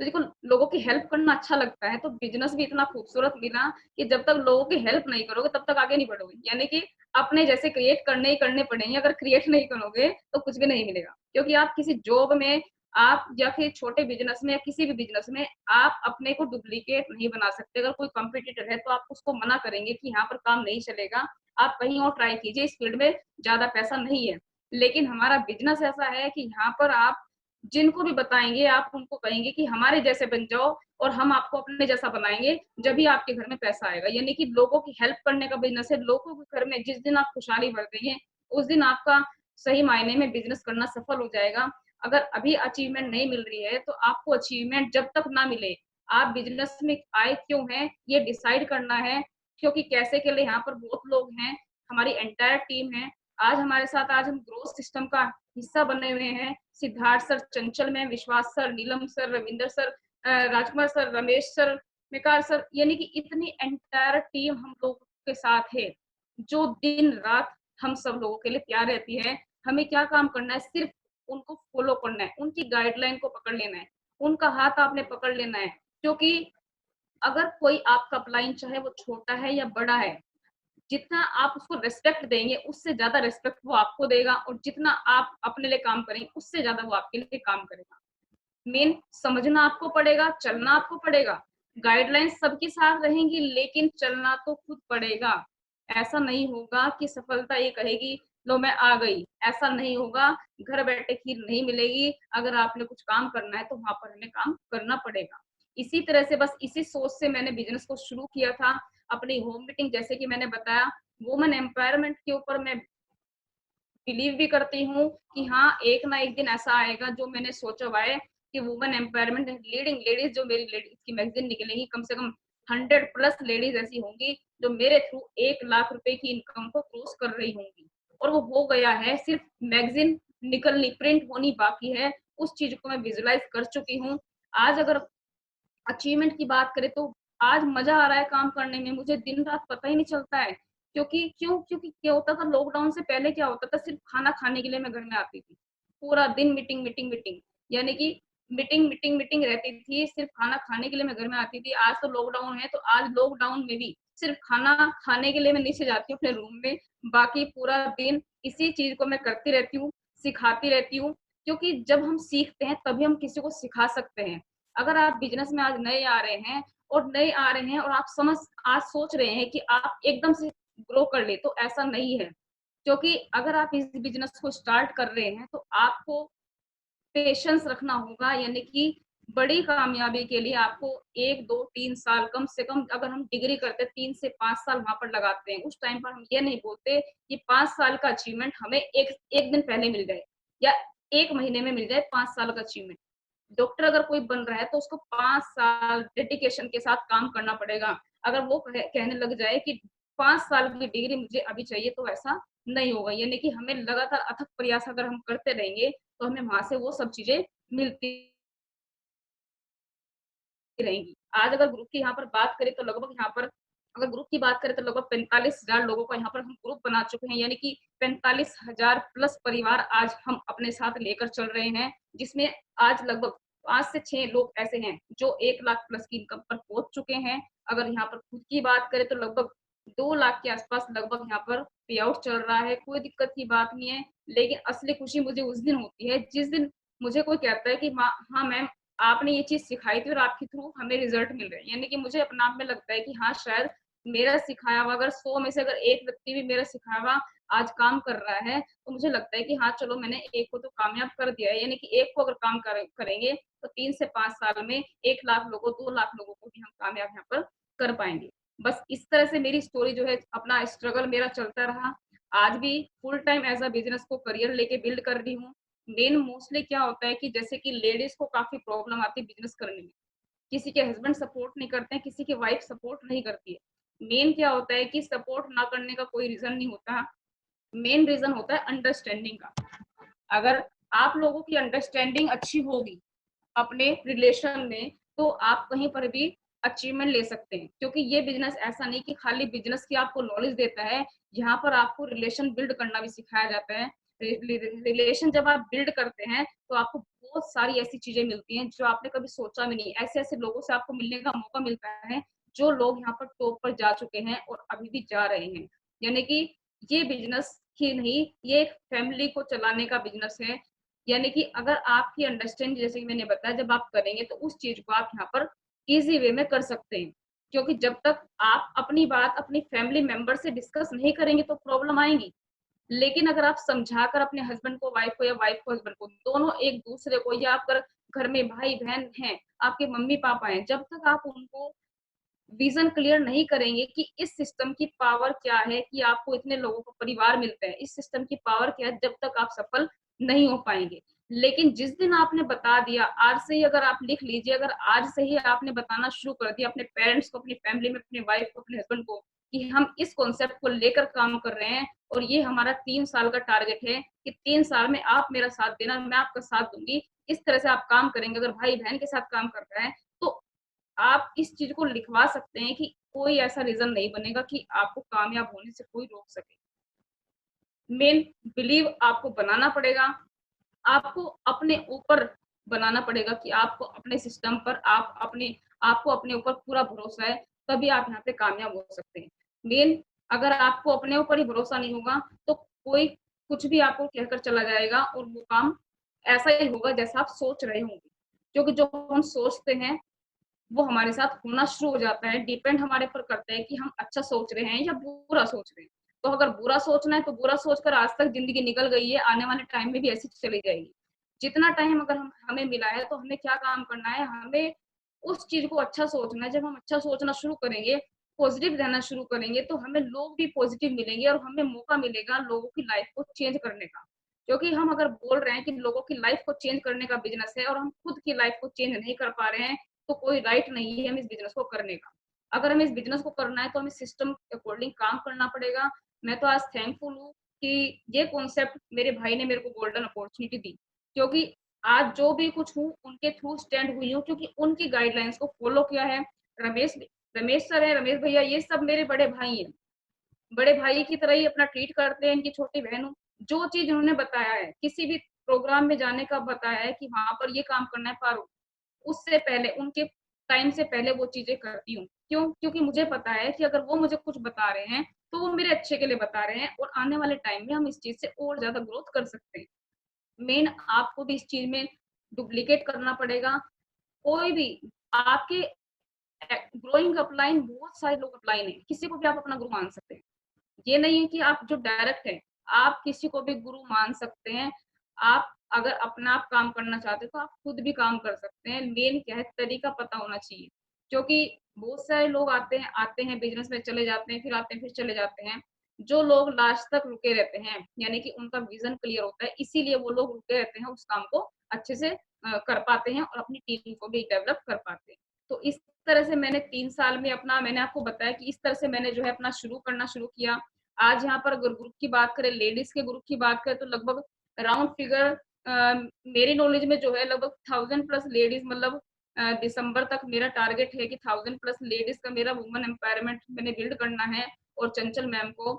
देखो, लोगों की हेल्प करना अच्छा लगता है, तो बिजनेस भी इतना खूबसूरत मिला कि जब तक लोगों की हेल्प नहीं करोगे तब तक आगे नहीं बढ़ोगे। यानी कि अपने जैसे क्रिएट करने ही करने पड़ेंगे। अगर क्रिएट नहीं करोगे तो कुछ भी नहीं मिलेगा, क्योंकि आप किसी जॉब में, आप या फिर छोटे बिजनेस में या किसी भी बिजनेस में आप अपने को डुप्लीकेट नहीं बना सकते। अगर कोई कंपटीटर है तो आप उसको मना करेंगे कि यहाँ पर काम नहीं चलेगा, आप कहीं और ट्राई कीजिए, इस फील्ड में ज्यादा पैसा नहीं है। लेकिन हमारा बिजनेस ऐसा है कि यहाँ पर आप जिनको भी बताएंगे, आप उनको कहेंगे कि हमारे जैसे बन जाओ और हम आपको अपने जैसा बनाएंगे, जब भी आपके घर में पैसा आएगा। यानी कि लोगों की हेल्प करने का बिजनेस है। लोगों के घर में जिस दिन आप खुशहाली भर देंगे, उस दिन आपका सही मायने में बिजनेस करना सफल हो जाएगा। अगर अभी अचीवमेंट नहीं मिल रही है तो आपको अचीवमेंट जब तक ना मिले, आप बिजनेस में आए क्यों हैं ये डिसाइड करना है। क्योंकि कैसे के लिए यहाँ पर बहुत लोग हैं, हमारी एंटायर टीम है। आज हम ग्रोथ सिस्टम का हिस्सा बने हुए हैं। Siddharth sir, Chanchal ma'am, Vishwas sir, Neelam sir, Ravinder sir, Rajkumar sir, Ramesh sir, मेकार सर, यानी कि इतनी एंटायर टीम हम लोग के साथ है, जो दिन रात हम सब लोगों के लिए तैयार रहती है। हमें क्या काम करना है, सिर्फ उनको फॉलो करना है, उनकी गाइडलाइन को पकड़ लेना है, उनका हाथ आपने पकड़ लेना है। क्योंकि अगर कोई आपका अपलाइन चाहे वो छोटा है या बड़ा है, जितना आप उसको रिस्पेक्ट देंगे, उससे ज्यादा रिस्पेक्ट वो आपको देगा, और जितना आप अपने लिए काम करेंगे, उससे ज्यादा वो आपके लिए काम करेगा। मेन समझना आपको पड़ेगा, चलना आपको पड़ेगा। गाइडलाइंस सबके साथ रहेंगी, लेकिन चलना तो खुद पड़ेगा। ऐसा नहीं होगा कि सफलता ये कहेगी लो मैं आ गई, ऐसा नहीं होगा। घर बैठे खीर नहीं मिलेगी। अगर आपने कुछ काम करना है तो वहां पर हमें काम करना पड़ेगा। इसी तरह से बस इसी सोच से मैंने बिजनेस को शुरू किया था। अपनी होम मीटिंग, जैसे कि मैंने बताया, वुमेन एम्पावरमेंट के ऊपर मैं बिलीव भी करती हूँ कि हाँ, एक ना एक दिन ऐसा आएगा जो मैंने सोचा हुआ है कि वुमेन एम्पावरमेंट, लीडिंग लेडीज, जो मेरी लेडीज की मैगजीन निकलेंगी, कम से कम 100+ लेडीज ऐसी होंगी जो मेरे थ्रू 1 लाख रुपए की इनकम को क्रॉस कर रही होंगी। और वो हो गया है, सिर्फ मैगजीन निकलनी, प्रिंट होनी बाकी है। उस चीज को मैं विजुलाइज कर चुकी हूँ। आज अगर अचीवमेंट की बात करें तो आज मजा आ रहा है काम करने में, मुझे दिन रात पता ही नहीं चलता है। क्योंकि क्या होता था, लॉकडाउन से पहले क्या होता था, सिर्फ खाना खाने के लिए मैं घर में आती थी। पूरा दिन मीटिंग मीटिंग मीटिंग, यानी कि मीटिंग मीटिंग मीटिंग रहती थी। सिर्फ खाना खाने के लिए मैं घर में आती थी। आज तो लॉकडाउन है, तो आज लॉकडाउन में भी सिर्फ खाना खाने के लिए मैं नीचे जाती हूँ अपने रूम में। बाकी पूरा दिन इसी चीज को मैं करती रहती हूँ, सिखाती रहती हूँ। क्योंकि जब हम सीखते हैं तभी हम किसी को सिखा सकते हैं। अगर आप बिजनेस में आज नए आ रहे हैं और आप आज सोच रहे हैं कि आप एकदम से ग्रो कर ले, तो ऐसा नहीं है। क्योंकि अगर आप इस बिजनेस को स्टार्ट कर रहे हैं तो आपको पेशेंस रखना होगा। यानी कि बड़ी कामयाबी के लिए आपको 1 2 3 साल, कम से कम अगर हम डिग्री करते 3 से 5 साल वहां पर लगाते हैं। उस टाइम पर हम ये नहीं बोलते कि 5 साल का अचीवमेंट हमें एक दिन पहले मिल जाए या 1 महीने में मिल जाए। 5 साल का अचीवमेंट, डॉक्टर अगर कोई बन रहा है तो उसको 5 साल डेडिकेशन के साथ काम करना पड़ेगा। अगर वो कहने लग जाए कि 5 साल की डिग्री मुझे अभी चाहिए, तो ऐसा नहीं होगा। यानी कि हमें लगातार अथक प्रयास अगर हम करते रहेंगे तो हमें वहां से वो सब चीजें मिलती रहेंगी। आज अगर ग्रुप की यहाँ पर बात करें तो लगभग यहाँ पर अगर ग्रुप की बात करें तो लगभग 45,000 लोगों का यहाँ पर हम ग्रुप बना चुके हैं। यानी कि 45,000+ परिवार आज हम अपने साथ लेकर चल रहे हैं, जिसमें आज लगभग 5 से 6 लोग ऐसे हैं जो 1 लाख+ की इनकम पर पहुंच चुके हैं। अगर यहाँ पर खुद की बात करें तो लगभग 2 लाख के आसपास लगभग यहाँ पर पे आउट चल रहा है। कोई दिक्कत की बात नहीं है। लेकिन असली खुशी मुझे उस दिन होती है जिस दिन मुझे कोई कहता है कि हाँ मैम, आपने ये चीज सिखाई थी और आपके थ्रू हमें रिजल्ट मिल रहे हैं। यानी कि मुझे अपने आप में लगता है कि हाँ, शायद मेरा सिखाया हुआ अगर 100 में से अगर एक व्यक्ति भी मेरा सिखाया हुआ आज काम कर रहा है, तो मुझे लगता है कि हाँ चलो मैंने एक को तो कामयाब कर दिया है। यानी कि एक को अगर काम करेंगे तो 3 से 5 साल में 1 लाख लोगों 2 लाख लोगों को भी हम कामयाब यहाँ पर कर पाएंगे। बस इस तरह से मेरी स्टोरी जो है, अपना स्ट्रगल मेरा चलता रहा। आज भी full time as a business को करियर लेके बिल्ड कर रही हूँ। मेन मोस्टली क्या होता है कि जैसे कि लेडीज को काफी प्रॉब्लम आती है बिजनेस करने में। किसी के हस्बैंड सपोर्ट नहीं करते हैं, किसी की वाइफ सपोर्ट नहीं करती है। मेन क्या होता है कि सपोर्ट ना करने का कोई रीजन नहीं होता, मेन रीजन होता है अंडरस्टैंडिंग का। अगर आप लोगों की अंडरस्टैंडिंग अच्छी होगी अपने रिलेशन में, तो आप कहीं पर भी अचीवमेंट ले सकते हैं। क्योंकि ये बिजनेस ऐसा नहीं कि खाली बिजनेस की आपको नॉलेज देता है, यहाँ पर आपको रिलेशन बिल्ड करना भी सिखाया जाता है। रिलेशन जब आप बिल्ड करते हैं तो आपको बहुत सारी ऐसी चीजें मिलती हैं जो आपने कभी सोचा भी नहीं। ऐसे ऐसे लोगों से आपको मिलने का मौका मिलता है जो लोग यहाँ पर टॉप पर जा चुके हैं और अभी भी जा रहे हैं। यानी कि ये बिजनेस ही नहीं, ये एक फैमिली को चलाने का बिजनेस है। यानी कि अगर आपकी अंडरस्टैंडिंग जैसे कि मैंने बताया जब आप करेंगे तो उस चीज को आप यहाँ पर इजी वे में कर सकते हैं। क्योंकि जब तक आप अपनी बात अपनी फैमिली मेंबर से डिस्कस नहीं करेंगे तो प्रॉब्लम आएगी। लेकिन अगर आप समझाकर अपने हस्बैंड को वाइफ को या वाइफ को हस्बैंड को, दोनों एक दूसरे को, या आप अगर घर में भाई बहन हैं, आपके मम्मी पापा हैं, जब तक आप उनको विजन क्लियर नहीं करेंगे कि इस सिस्टम की पावर क्या है, कि आपको इतने लोगों को परिवार मिलता है, इस सिस्टम की पावर क्या है, जब तक आप सफल नहीं हो पाएंगे। लेकिन जिस दिन आपने बता दिया, आज से ही अगर आप लिख लीजिए, अगर आज से ही आपने बताना शुरू कर दिया अपने पेरेंट्स को, अपनी फैमिली में अपने वाइफ को, अपने हस्बैंड को, कि हम इस कॉन्सेप्ट को लेकर काम कर रहे हैं और ये हमारा 3 साल का टारगेट है कि 3 साल में आप मेरा साथ देना, मैं आपका साथ दूंगी, इस तरह से आप काम करेंगे। अगर भाई बहन के साथ काम कर रहा है तो आप इस चीज को लिखवा सकते हैं कि कोई ऐसा रीजन नहीं बनेगा कि आपको कामयाब होने से कोई रोक सके। मेन बिलीव आपको बनाना पड़ेगा, आपको अपने ऊपर बनाना पड़ेगा कि आपको अपने सिस्टम पर आपको अपने ऊपर पूरा भरोसा है, तभी आप यहाँ पे कामयाब हो सकते हैं। मेन अगर आपको अपने ऊपर ही भरोसा नहीं होगा तो कोई कुछ भी आपको कहकर चला जाएगा और वो काम ऐसा ही होगा जैसा आप सोच रहे होंगे। क्योंकि जो हम सोचते हैं वो हमारे साथ होना शुरू हो जाता है। डिपेंड हमारे पर करता है कि हम अच्छा सोच रहे हैं या बुरा सोच रहे हैं। तो अगर बुरा सोचना है तो बुरा सोचकर आज तक जिंदगी निकल गई है, आने वाले टाइम में भी ऐसी चली जाएगी। जितना टाइम अगर हमें मिला है तो हमें क्या काम करना है, हमें उस चीज को अच्छा सोचना है। जब हम अच्छा सोचना शुरू करेंगे, पॉजिटिव रहना शुरू करेंगे, तो हमें लोग भी पॉजिटिव मिलेंगे और हमें मौका मिलेगा लोगों की लाइफ को चेंज करने का। क्योंकि हम अगर बोल रहे हैं कि लोगों की लाइफ को चेंज करने का बिजनेस है और हम खुद की लाइफ को चेंज नहीं कर पा रहे हैं, तो कोई राइट नहीं है हमें इस बिजनेस को करने का। अगर हमें इस बिजनेस को करना है तो हमें सिस्टम के अकॉर्डिंग काम करना पड़ेगा। मैं तो आज थैंकफुल हूँ कि ये कॉन्सेप्ट मेरे भाई ने मेरे को गोल्डन अपॉर्चुनिटी दी। क्योंकि आज जो भी कुछ हूँ उनके थ्रू स्टैंड हुई हूँ, क्योंकि उनकी गाइडलाइंस को फॉलो किया है। रमेश रमेश सर है, रमेश भैया, ये सब मेरे बड़े भाई हैं। बड़े भाई की तरह ही अपना ट्रीट करते हैं, इनकी छोटी बहन हूँ। जो चीज उन्होंने बताया है, किसी भी प्रोग्राम में जाने का बताया है कि वहां पर ये काम करना है पारो, उससे पहले उनके टाइम से पहले वो चीजें करती हूँ। क्यों? क्योंकि मुझे पता है कि अगर वो मुझे कुछ बता रहे हैं तो वो मेरे अच्छे के लिए बता रहे हैं और आने वाले टाइम में हम इस चीज से और ज्यादा ग्रोथ कर सकते हैं। मेन आपको भी इस चीज में डुप्लीकेट करना पड़ेगा। कोई भी आपके ग्रोइंग अपलाइन, बहुत सारे लोग अपलाइन है, किसी को भी आप अपना गुरु मान सकते हैं। ये नहीं है कि आप जो डायरेक्ट है, आप किसी को भी गुरु मान सकते हैं। आप अगर अपना आप काम करना चाहते हैं तो आप खुद भी काम कर सकते हैं। मेन क्या है, तरीका पता होना चाहिए। क्योंकि बहुत सारे लोग आते हैं बिजनेस में चले जाते हैं, फिर आते हैं फिर चले जाते हैं। जो लोग लास्ट तक रुके रहते हैं, यानी कि उनका विजन क्लियर होता है, इसीलिए वो लोग रुके रहते हैं, उस काम को अच्छे से कर पाते हैं और अपनी टीम को भी डेवलप कर पाते हैं। तो इस तरह से मैंने 3 साल में अपना, मैंने आपको बताया कि इस तरह से मैंने जो है अपना करना शुरू किया। आज यहाँ पर अगर ग्रुप की बात करें, लेडीज के ग्रुप की बात करें, तो लगभग राउंड फिगर मेरी नॉलेज में जो है लगभग 1000+ लेडीज, मतलब दिसंबर तक मेरा टारगेट है कि 1000+ लेडीज का मेरा वुमेन एम्पावरमेंट मैंने बिल्ड करना है। और चंचल मैम को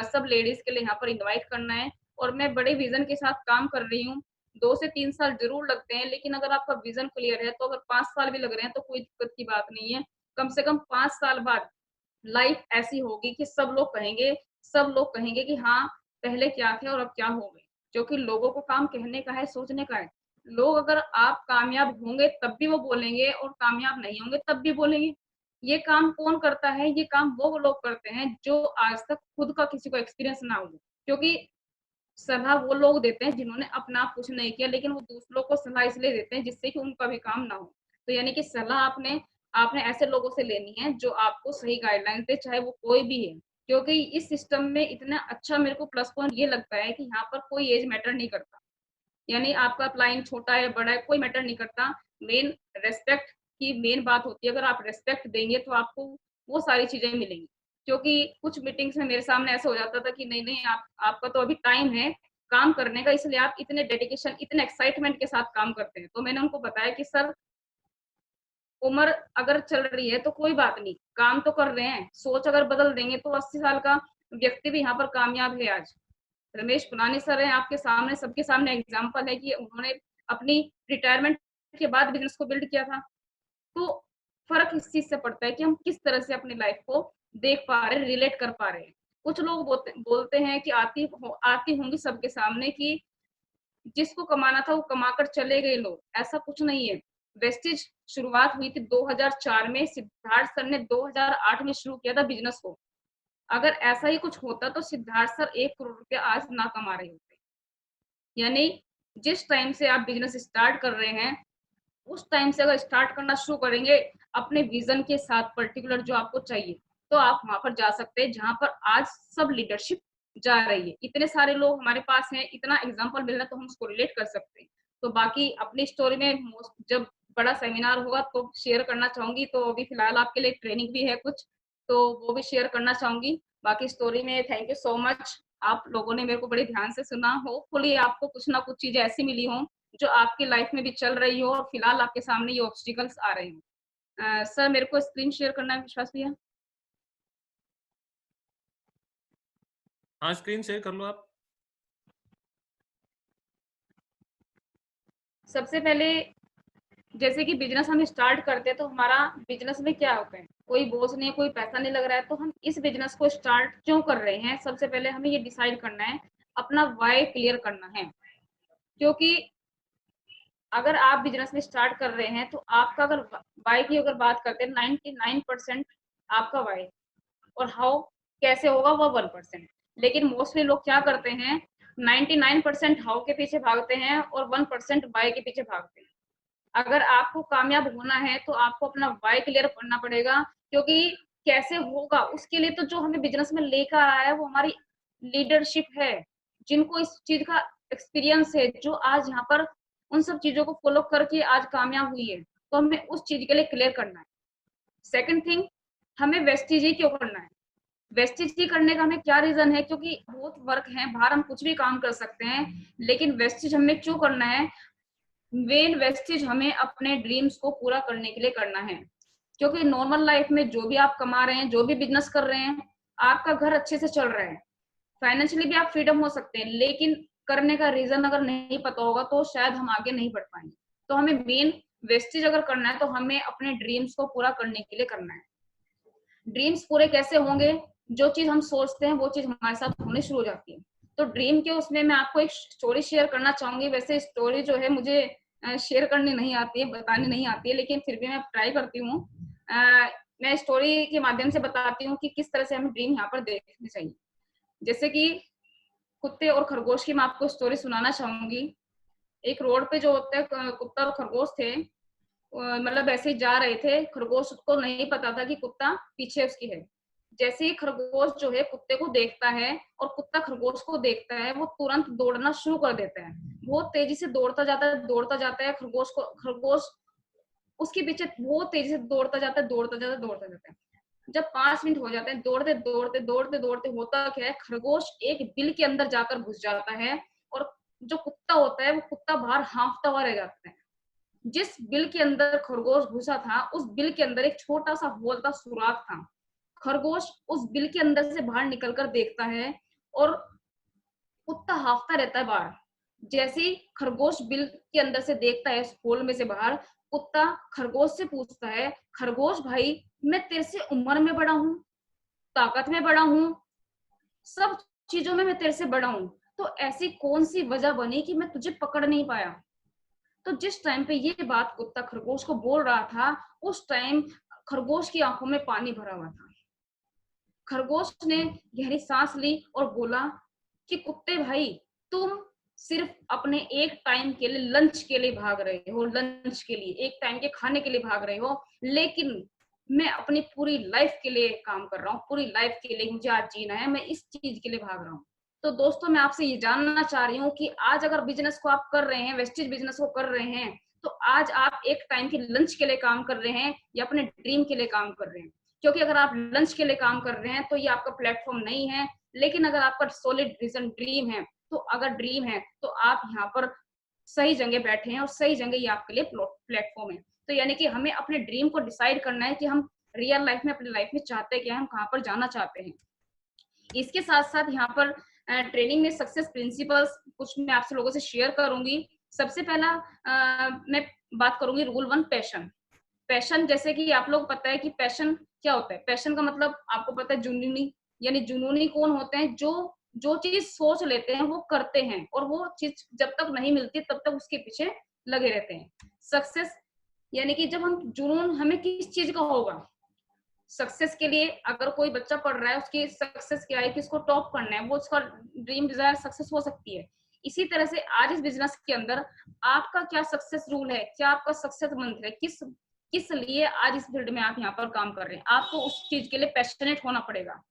सब लेडीज के लिए यहाँ पर इन्वाइट करना है। और मैं बड़े विजन के साथ काम कर रही हूँ। 2 से 3 साल जरूर लगते हैं, लेकिन अगर आपका विजन क्लियर है तो अगर 5 साल भी लग रहे हैं तो कोई दिक्कत की बात नहीं है। कम से कम 5 साल बाद लाइफ ऐसी होगी कि सब लोग कहेंगे कि हाँ, पहले क्या थे और अब क्या हो गए। क्योंकि लोगों को काम कहने का है, सोचने का है। लोग अगर आप कामयाब होंगे तब भी वो बोलेंगे और कामयाब नहीं होंगे तब भी बोलेंगे। ये काम कौन करता है? ये काम वो लोग करते हैं जो आज तक खुद का किसी को एक्सपीरियंस ना हो। क्योंकि सलाह वो लोग देते हैं जिन्होंने अपना आप कुछ नहीं किया, लेकिन वो दूसरों को सलाह इसलिए देते हैं जिससे कि उनका भी काम ना हो। तो यानी कि सलाह आपने आपने ऐसे लोगों से लेनी है जो आपको सही गाइडलाइंस दे, चाहे वो कोई भी है। क्योंकि इस सिस्टम में इतना अच्छा मेरे को प्लस पॉइंट ये लगता है कि यहाँ पर कोई एज मैटर नहीं करता। यानी आपका क्लाइंट छोटा है, बड़ा है, कोई मैटर नहीं करता। मेन रिस्पेक्ट की मेन बात होती है। अगर आप रिस्पेक्ट देंगे तो आपको वो सारी चीज़ें मिलेंगी। क्योंकि कुछ मीटिंग्स में मेरे सामने ऐसा हो जाता था कि नहीं-नहीं आप आपका तो अभी टाइम है काम करने का, इसलिए आप इतने डेडिकेशन, इतने एक्साइटमेंट के साथ काम करते हैं। तो मैंने उनको बताया कि सर, उम्र अगर चल रही है तो कोई बात नहीं, काम तो कर रहे हैं। सोच अगर बदल देंगे तो 80 साल का व्यक्ति भी यहाँ पर कामयाब है आज। रमेश पुनानी सर हैं आपके सामने, सबके सामने एग्जाम्पल है कि उन्होंने अपनी रिटायरमेंट के बाद बिजनेस को बिल्ड किया था। तो फर्क इस चीज से पड़ता है कि हम किस तरह से अपनी लाइफ को देख पा रहे हैं, रिलेट कर पा रहे हैं। कुछ लोग बोलते हैं कि आती होंगी सबके सामने कि जिसको कमाना था वो कमाकर चले गए लोग, ऐसा कुछ नहीं है। वेस्टिज शुरुआत हुई थी 2004 में, सिद्धार्थ सर ने 2008 में शुरू किया था बिजनेस को। अगर ऐसा ही कुछ होता तो सिद्धार्थ सर 1 करोड़ रुपया आज ना कमा रहे होते। यानी जिस टाइम से आप बिजनेस स्टार्ट कर रहे हैं, उस टाइम से अगर स्टार्ट करना शुरू करेंगे अपने विजन के साथ पर्टिकुलर जो आपको चाहिए, तो आप वहां पर जा सकते हैं जहां पर आज सब लीडरशिप जा रही है। इतने सारे लोग हमारे पास हैं, इतना एग्जाम्पल मिल रहा है, तो हम उसको रिलेट कर सकते हैं। तो बाकी अपनी स्टोरी में जब बड़ा सेमिनार होगा तो शेयर करना चाहूंगी। तो अभी फिलहाल आपके लिए ट्रेनिंग भी है कुछ, तो वो भी शेयर करना चाहूंगी। बाकी स्टोरी में थैंक यू सो मच, आप लोगों ने मेरे को बड़े ध्यान से सुना। होपफुली आपको कुछ ना कुछ चीजें ऐसी मिली हों जो आपकी लाइफ में भी चल रही हो और फिलहाल आपके सामने ये ऑब्स्टिकल्स आ रहे हो। सर, मेरे को स्क्रीन शेयर करना है, विश्वास भैया। हाँ, स्क्रीन शेयर कर लो आप। सबसे पहले जैसे कि बिजनेस हम स्टार्ट करते हैं तो हमारा बिजनेस में क्या होता है, कोई बोझ नहीं है, कोई पैसा नहीं लग रहा है, तो हम इस बिजनेस को स्टार्ट क्यों कर रहे हैं? सबसे पहले हमें ये डिसाइड करना है, अपना वाई क्लियर करना है। क्योंकि अगर आप बिजनेस में स्टार्ट कर रहे हैं तो आपका अगर वाई की अगर बात करते हैं 99% आपका वाई, और हाउ कैसे होगा वो 1%। लेकिन मोस्टली लोग क्या करते हैं, 99% हाउ के पीछे भागते हैं और 1% वाई के पीछे भागते हैं। अगर आपको कामयाब होना है तो आपको अपना वाई क्लियर करना पड़ेगा। क्योंकि कैसे होगा उसके लिए तो जो हमें बिजनेस में लेकर आया है वो हमारी लीडरशिप है, जिनको इस चीज का एक्सपीरियंस है, जो आज यहाँ पर उन सब चीजों को फॉलो करके आज कामयाब हुई है। तो हमें उस चीज के लिए क्लियर करना है। सेकंड थिंग, हमें वेस्टिज ही क्यों करना है? वेस्टिज ही करने का हमें क्या रीजन है? क्योंकि बहुत वर्क है, बाहर हम कुछ भी काम कर सकते हैं, लेकिन वेस्टिज हमें क्यों करना है? मेन वेस्टिज हमें अपने ड्रीम्स को पूरा करने के लिए करना है। क्योंकि नॉर्मल लाइफ में जो भी आप कमा रहे हैं, जो भी बिजनेस कर रहे हैं, आपका घर अच्छे से चल रहा है, फाइनेंशियली भी आप फ्रीडम हो सकते हैं, लेकिन करने का रीजन अगर नहीं पता होगा तो शायद हम आगे नहीं बढ़ पाएंगे। तो हमें मेन वेस्टिज अगर करना है तो हमें अपने ड्रीम्स को पूरा करने के लिए करना है। ड्रीम्स पूरे कैसे होंगे? जो चीज हम सोचते हैं वो चीज हमारे साथ होने शुरू हो जाती है। तो ड्रीम के उसमें मैं आपको एक स्टोरी शेयर करना चाहूंगी। वैसे स्टोरी जो है मुझे शेयर करनी नहीं आती है, बतानी नहीं आती है, लेकिन फिर भी मैं ट्राई करती हूँ। मैं स्टोरी के माध्यम से बताती हूँ कि किस तरह से हमें ड्रीम यहाँ पर देखने चाहिए। जैसे कि कुत्ते और खरगोश की मैं आपको स्टोरी सुनाना चाहूंगी। एक रोड पे जो होता है, कुत्ता और खरगोश थे, मतलब ऐसे ही जा रहे थे। खरगोश को नहीं पता था कि कुत्ता पीछे उसकी है। जैसे ही खरगोश जो है कुत्ते को देखता है और कुत्ता खरगोश को देखता है, वो तुरंत दौड़ना शुरू कर देता है। बहुत तेजी से दौड़ता जाता है। खरगोश उसके पीछे बहुत तेजी से दौड़ता जाता है। जब 5 मिनट हो जाते हैं दौड़ते होता क्या है, खरगोश एक बिल के अंदर जाकर घुस जाता है, और जो कुत्ता होता है वो कुत्ता बाहर हाँफता हुआ रह जाता है। जिस बिल के अंदर खरगोश घुसा था, उस बिल के अंदर एक छोटा सा होल था, सुराख था। खरगोश उस बिल के अंदर से बाहर निकलकर देखता है और कुत्ता हाँफता रहता है बाहर। जैसे ही खरगोश बिल के अंदर से देखता है, होल में से बाहर, कुत्ता खरगोश से पूछता है, खरगोश भाई, मैं तेरे से उम्र में बड़ा हूँ, ताकत में बड़ा हूँ, सब चीजों में मैं तेरे से बड़ा हूँ, तो ऐसी कौन सी वजह बनी कि मैं तुझे पकड़ नहीं पाया? तो जिस टाइम पे ये बात कुत्ता खरगोश को बोल रहा था, उस टाइम खरगोश की आंखों में पानी भरा हुआ था। खरगोश ने गहरी सांस ली और बोला कि कुत्ते भाई, तुम सिर्फ अपने एक टाइम के लिए, लंच के लिए भाग रहे हो, लंच के लिए, एक टाइम के खाने के लिए भाग रहे हो, लेकिन मैं अपनी पूरी लाइफ के लिए काम कर रहा हूँ, पूरी लाइफ के लिए मुझे आज जीना है, मैं इस चीज के लिए भाग रहा हूँ। तो दोस्तों, मैं आपसे ये जानना चाह रही हूँ कि आज अगर बिजनेस को आप कर रहे हैं, वेस्टेज बिजनेस को कर रहे हैं, तो आज आप एक टाइम के लंच के लिए काम कर रहे हैं या अपने ड्रीम के लिए काम कर रहे हैं? क्योंकि अगर आप लंच के लिए काम कर रहे हैं तो ये आपका प्लेटफॉर्म नहीं है, लेकिन अगर आपका सॉलिड विजन ड्रीम है, तो अगर ड्रीम है तो आप यहाँ पर सही जगह बैठे हैं और सही जगह ये आपके लिए प्लेटफॉर्म है। तो यानी कि हमें अपने ड्रीम को डिसाइड करना है कि हम रियल लाइफ में, अपनी लाइफ में चाहते क्या है, हम कहाँ पर जाना चाहते हैं। इसके साथ साथ यहाँ पर ट्रेनिंग में सक्सेस प्रिंसिपल्स कुछ मैं आपसे लोगों से शेयर करूंगी। सबसे पहला मैं बात करूंगी रूल 1, पैशन। पैशन, जैसे कि आप लोग पता है कि पैशन क्या होता है। पैशन का मतलब आपको पता है जुनूनी, यानी जुनूनी कौन होते हैं? जो चीज सोच लेते हैं वो करते हैं, और वो चीज जब तक नहीं मिलती तब तक उसके पीछे लगे रहते हैं। सक्सेस यानी कि जब हम जुनून हमें किस चीज का होगा, सक्सेस के लिए अगर कोई बच्चा पढ़ रहा है, उसकी सक्सेस क्या है कि उसको टॉप करना है, वो उसका ड्रीम डिजायर सक्सेस हो सकती है। इसी तरह से आज इस बिजनेस के अंदर आपका क्या सक्सेस रूल है, क्या आपका सक्सेस मंत्र है, किस लिए आज इस फील्ड में आप यहाँ पर काम कर रहे हैं, आपको उस चीज के लिए पैशनेट होना पड़ेगा।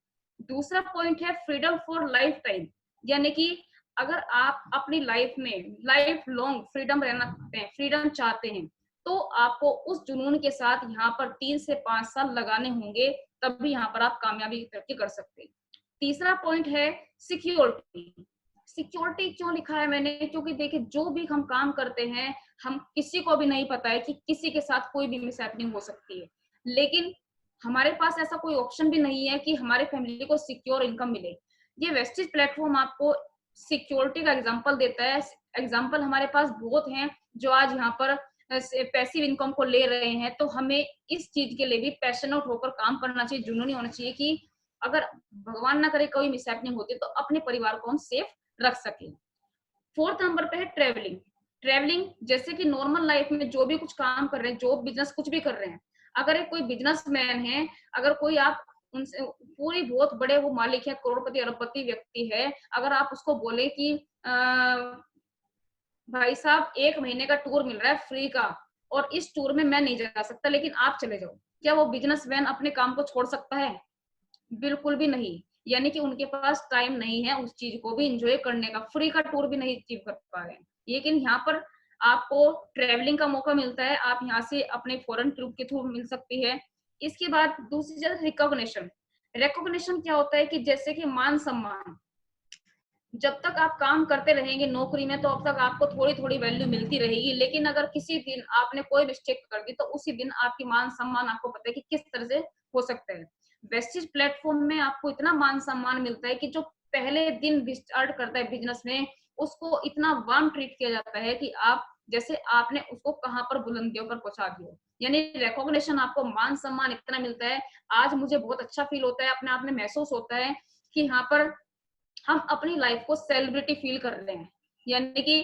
दूसरा पॉइंट है फ्रीडम फॉर लाइफ टाइम, यानी कि अगर आप अपनी लाइफ में लाइफ लॉन्ग फ्रीडम रहना चाहते हैं, फ्रीडम चाहते हैं, तो आपको उस जुनून के साथ यहाँ पर 3 से 5 साल लगाने होंगे, तब भी यहाँ पर आप कामयाबी की तरक्की कर सकते हैं। तीसरा पॉइंट है सिक्योरिटी। सिक्योरिटी क्यों लिखा है मैंने? क्योंकि देखिए, जो भी हम काम करते हैं, हम किसी को भी नहीं पता है कि किसी के साथ कोई भी मिसहैपनिंग हो सकती है, लेकिन हमारे पास ऐसा कोई ऑप्शन भी नहीं है कि हमारे फैमिली को सिक्योर इनकम मिले। ये वेस्टेज प्लेटफॉर्म आपको सिक्योरिटी का एग्जांपल देता है। एग्जांपल हमारे पास बहुत हैं जो आज यहाँ पर पैसिव इनकम को ले रहे हैं। तो हमें इस चीज के लिए भी पैशनेट होकर काम करना चाहिए, जुनूनी होना चाहिए कि अगर भगवान ना करे कोई मिसहैपनिंग होती तो अपने परिवार को हम सेफ रख सके। फोर्थ नंबर पे है ट्रेवलिंग। ट्रेवलिंग जैसे कि नॉर्मल लाइफ में जो भी कुछ काम कर रहे हैं, जॉब बिजनेस कुछ भी कर रहे हैं, अगर एक कोई बिजनेसमैन है, अगर कोई आप उनसे पूरी बहुत बड़े वो मालिक है, करोड़पति अरबपति व्यक्ति है, अगर आप उसको बोले कि भाई साहब 1 महीने का टूर मिल रहा है फ्री का, और इस टूर में मैं नहीं जा सकता लेकिन आप चले जाओ, क्या वो बिजनेसमैन अपने काम को छोड़ सकता है? बिल्कुल भी नहीं। यानी कि उनके पास टाइम नहीं है उस चीज को भी एंजॉय करने का, फ्री का टूर भी नहीं अचीव कर पा रहे हैं। लेकिन यहाँ पर आपको ट्रेवलिंग का मौका मिलता है, आप यहाँ से अपने फॉरेन ट्रिप के थ्रू मिल सकती है। इसके बाद दूसरी चीज रिकॉग्निशन। रिकॉग्निशन क्या होता है कि जैसे कि मान सम्मान, जब तक आप काम करते रहेंगे नौकरी में तो अब तक आपको थोड़ी थोड़ी वैल्यू मिलती रहेगी, लेकिन अगर किसी दिन आपने कोई मिस्टेक कर दी तो उसी दिन आपकी मान सम्मान आपको पता है कि किस तरह से हो सकता है। वेस्टेज प्लेटफॉर्म में आपको इतना मान सम्मान मिलता है कि जो पहले दिन स्टार्ट करता है बिजनेस में, उसको इतना वार्म ट्रीट किया जाता है कि आप जैसे आपने उसको कहां पर बुलंदियों पर पहुंचा दिया। यानी रिकॉग्निशन, आपको मान सम्मान इतना मिलता है। आज मुझे बहुत अच्छा फील होता है, अपने आप में महसूस होता है कि यहाँ पर हम अपनी लाइफ को सेलिब्रिटी फील कर रहे हैं। यानी कि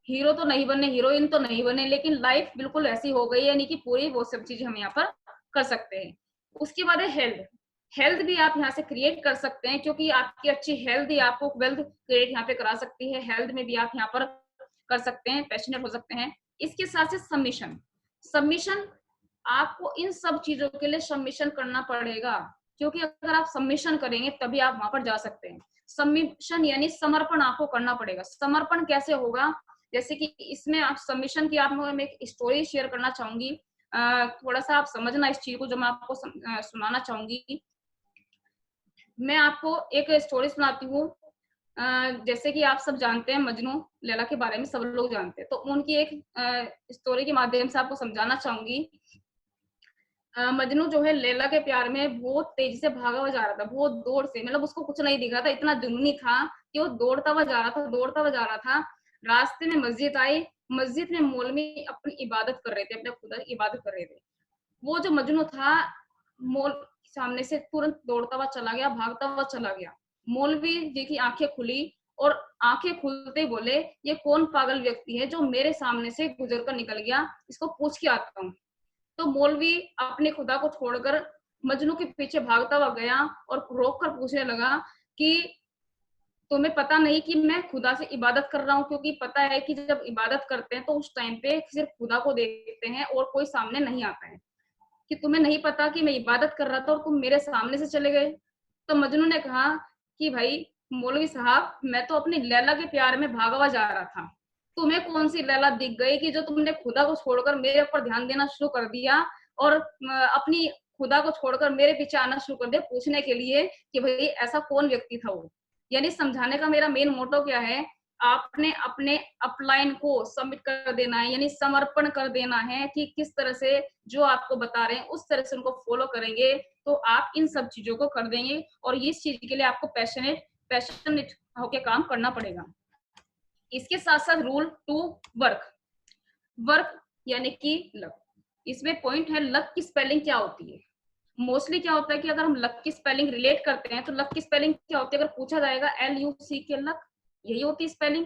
हीरो तो नहीं बने, हीरोइन तो नहीं बने, लेकिन लाइफ बिल्कुल ऐसी हो गई है, यानी कि पूरी वो सब चीजें हम यहाँ पर कर सकते हैं। उसके बाद है हेल्थ। हेल्थ भी आप यहाँ से क्रिएट कर सकते हैं, क्योंकि आपकी अच्छी हेल्थ ही आपको वेल्थ क्रिएट यहाँ पे करा सकती है। हेल्थ में भी आप यहाँ पर कर सकते हैं, पैशनेट हो सकते हैं। इसके साथ से सबमिशन। सबमिशन, आपको इन सब चीजों के लिए सबमिशन करना पड़ेगा, क्योंकि अगर आप सबमिशन करेंगे तभी आप वहां पर जा सकते हैं। सबमिशन यानी समर्पण आपको करना पड़ेगा। समर्पण कैसे होगा? जैसे कि इसमें आप सबमिशन की आपको मैं एक स्टोरी शेयर करना चाहूंगी, थोड़ा सा आप समझना इस चीज को जो मैं आपको सुनाना चाहूंगी। मैं आपको एक स्टोरी सुनाती हूँ। जैसे कि आप सब जानते हैं मजनू लैला के बारे में, सब लोग जानते हैं, तो उनकी एक स्टोरी के माध्यम से आपको समझाना चाहूंगी। मजनू जो है लैला के प्यार में बहुत तेजी से भागा हुआ जा रहा था, बहुत दौड़ से, मतलब उसको कुछ नहीं दिख रहा था, इतना जुनूनी था कि वो दौड़ता हुआ जा रहा था, दौड़ता हुआ जा रहा था। रास्ते में मस्जिद आई, मस्जिद में मौलवी अपनी इबादत कर रहे थे, अपने खुदा की इबादत कर रहे थे। वो जो मजनू था मौल सामने से तुरंत दौड़ता हुआ चला गया, भागता हुआ चला गया। मौलवी जी की आंखें खुली और आंखें खुलते बोले, ये कौन पागल व्यक्ति है जो मेरे सामने से गुजर कर निकल गया, इसको पूछ के आता हूँ। तो मौलवी अपने खुदा को छोड़कर मजनू के पीछे भागता हुआ गया और रोक कर पूछने लगा कि तुम्हें पता नहीं कि मैं खुदा से इबादत कर रहा हूँ, क्योंकि पता है कि जब इबादत करते हैं तो उस टाइम पे सिर्फ खुदा को देखते हैं और कोई सामने नहीं आता है, कि तुम्हें नहीं पता कि मैं इबादत कर रहा था और तुम मेरे सामने से चले गए। तो मजनू ने कहा कि भाई मौलवी साहब, मैं तो अपनी लैला के प्यार में भागा हुआ जा रहा था, तुम्हें कौन सी लैला दिख गई कि जो तुमने खुदा को छोड़कर मेरे ऊपर ध्यान देना शुरू कर दिया और अपनी खुदा को छोड़कर मेरे पीछे आना शुरू कर दिया पूछने के लिए कि भाई ऐसा कौन व्यक्ति था वो। यानी समझाने का मेरा मेन मोटो क्या है, आपने अपने अपलाइन को सबमिट कर देना है, यानी समर्पण कर देना है कि किस तरह से जो आपको बता रहे हैं उस तरह से उनको फॉलो करेंगे तो आप इन सब चीजों को कर देंगे। और इस चीज के लिए आपको पैशनेट होकर काम करना पड़ेगा। इसके साथ साथ रूल 2 वर्क यानी कि लक। इसमें पॉइंट है लक की स्पेलिंग क्या होती है। मोस्टली क्या होता है कि अगर हम लक की स्पेलिंग रिलेट करते हैं तो लक की स्पेलिंग क्या होती है, अगर पूछा जाएगा LUCK लक, यही होती है स्पेलिंग।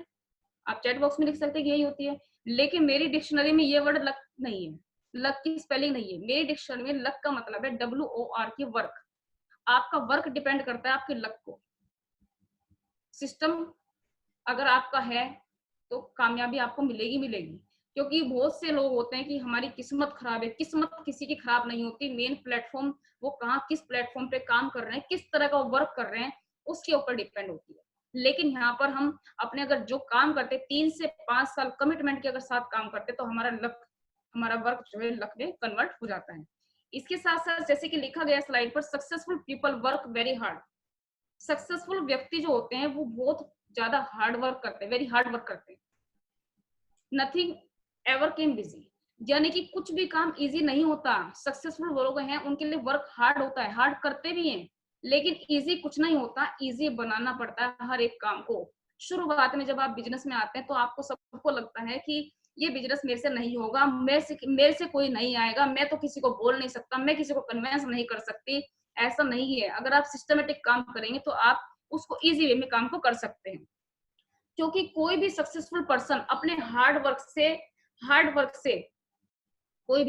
आप चैट बॉक्स में लिख सकते हैं कि यही होती है, लेकिन मेरी डिक्शनरी में ये वर्ड लक नहीं है, लक की स्पेलिंग नहीं है। मेरी डिक्शनरी में लक का मतलब है WORK, वर्क। आपका वर्क डिपेंड करता है आपके लक को। सिस्टम अगर आपका है तो कामयाबी आपको मिलेगी मिलेगी, क्योंकि बहुत से लोग होते हैं कि हमारी किस्मत खराब है। किस्मत किसी की खराब नहीं होती, मेन प्लेटफॉर्म वो कहाँ किस प्लेटफॉर्म पे काम कर रहे हैं, किस तरह का वर्क कर रहे हैं, उसके ऊपर डिपेंड होती है। लेकिन यहाँ पर हम अपने अगर जो काम करते 3 से 5 साल कमिटमेंट के अगर साथ काम करते तो हमारा वर्क जो है लक में कन्वर्ट हो जाता है। इसके साथ साथ जैसे कि लिखा गया स्लाइड पर, successful people work very hard. Successful व्यक्ति जो होते हैं वो बहुत ज्यादा हार्ड वर्क करते हैं, वेरी हार्ड वर्क करते हैं। नथिंग एवर केम बिजी, यानी कि कुछ भी काम इजी नहीं होता। सक्सेसफुल लोग हैं उनके लिए वर्क हार्ड होता है, हार्ड करते भी हैं, लेकिन इजी कुछ नहीं होता, इजी बनाना पड़ता है हर एक काम को। शुरुआत में जब आप बिजनेस में आते हैं तो आपको सबको लगता है कि ये बिजनेस मेरे से नहीं होगा, मेरे से कोई नहीं आएगा, मैं तो किसी को बोल नहीं सकता, मैं किसी को कन्विंस नहीं कर सकती। ऐसा नहीं है, अगर आप सिस्टमेटिक काम करेंगे तो आप उसको इजी वे में काम को कर सकते हैं। क्योंकि कोई भी सक्सेसफुल पर्सन अपने हार्ड वर्क से कोई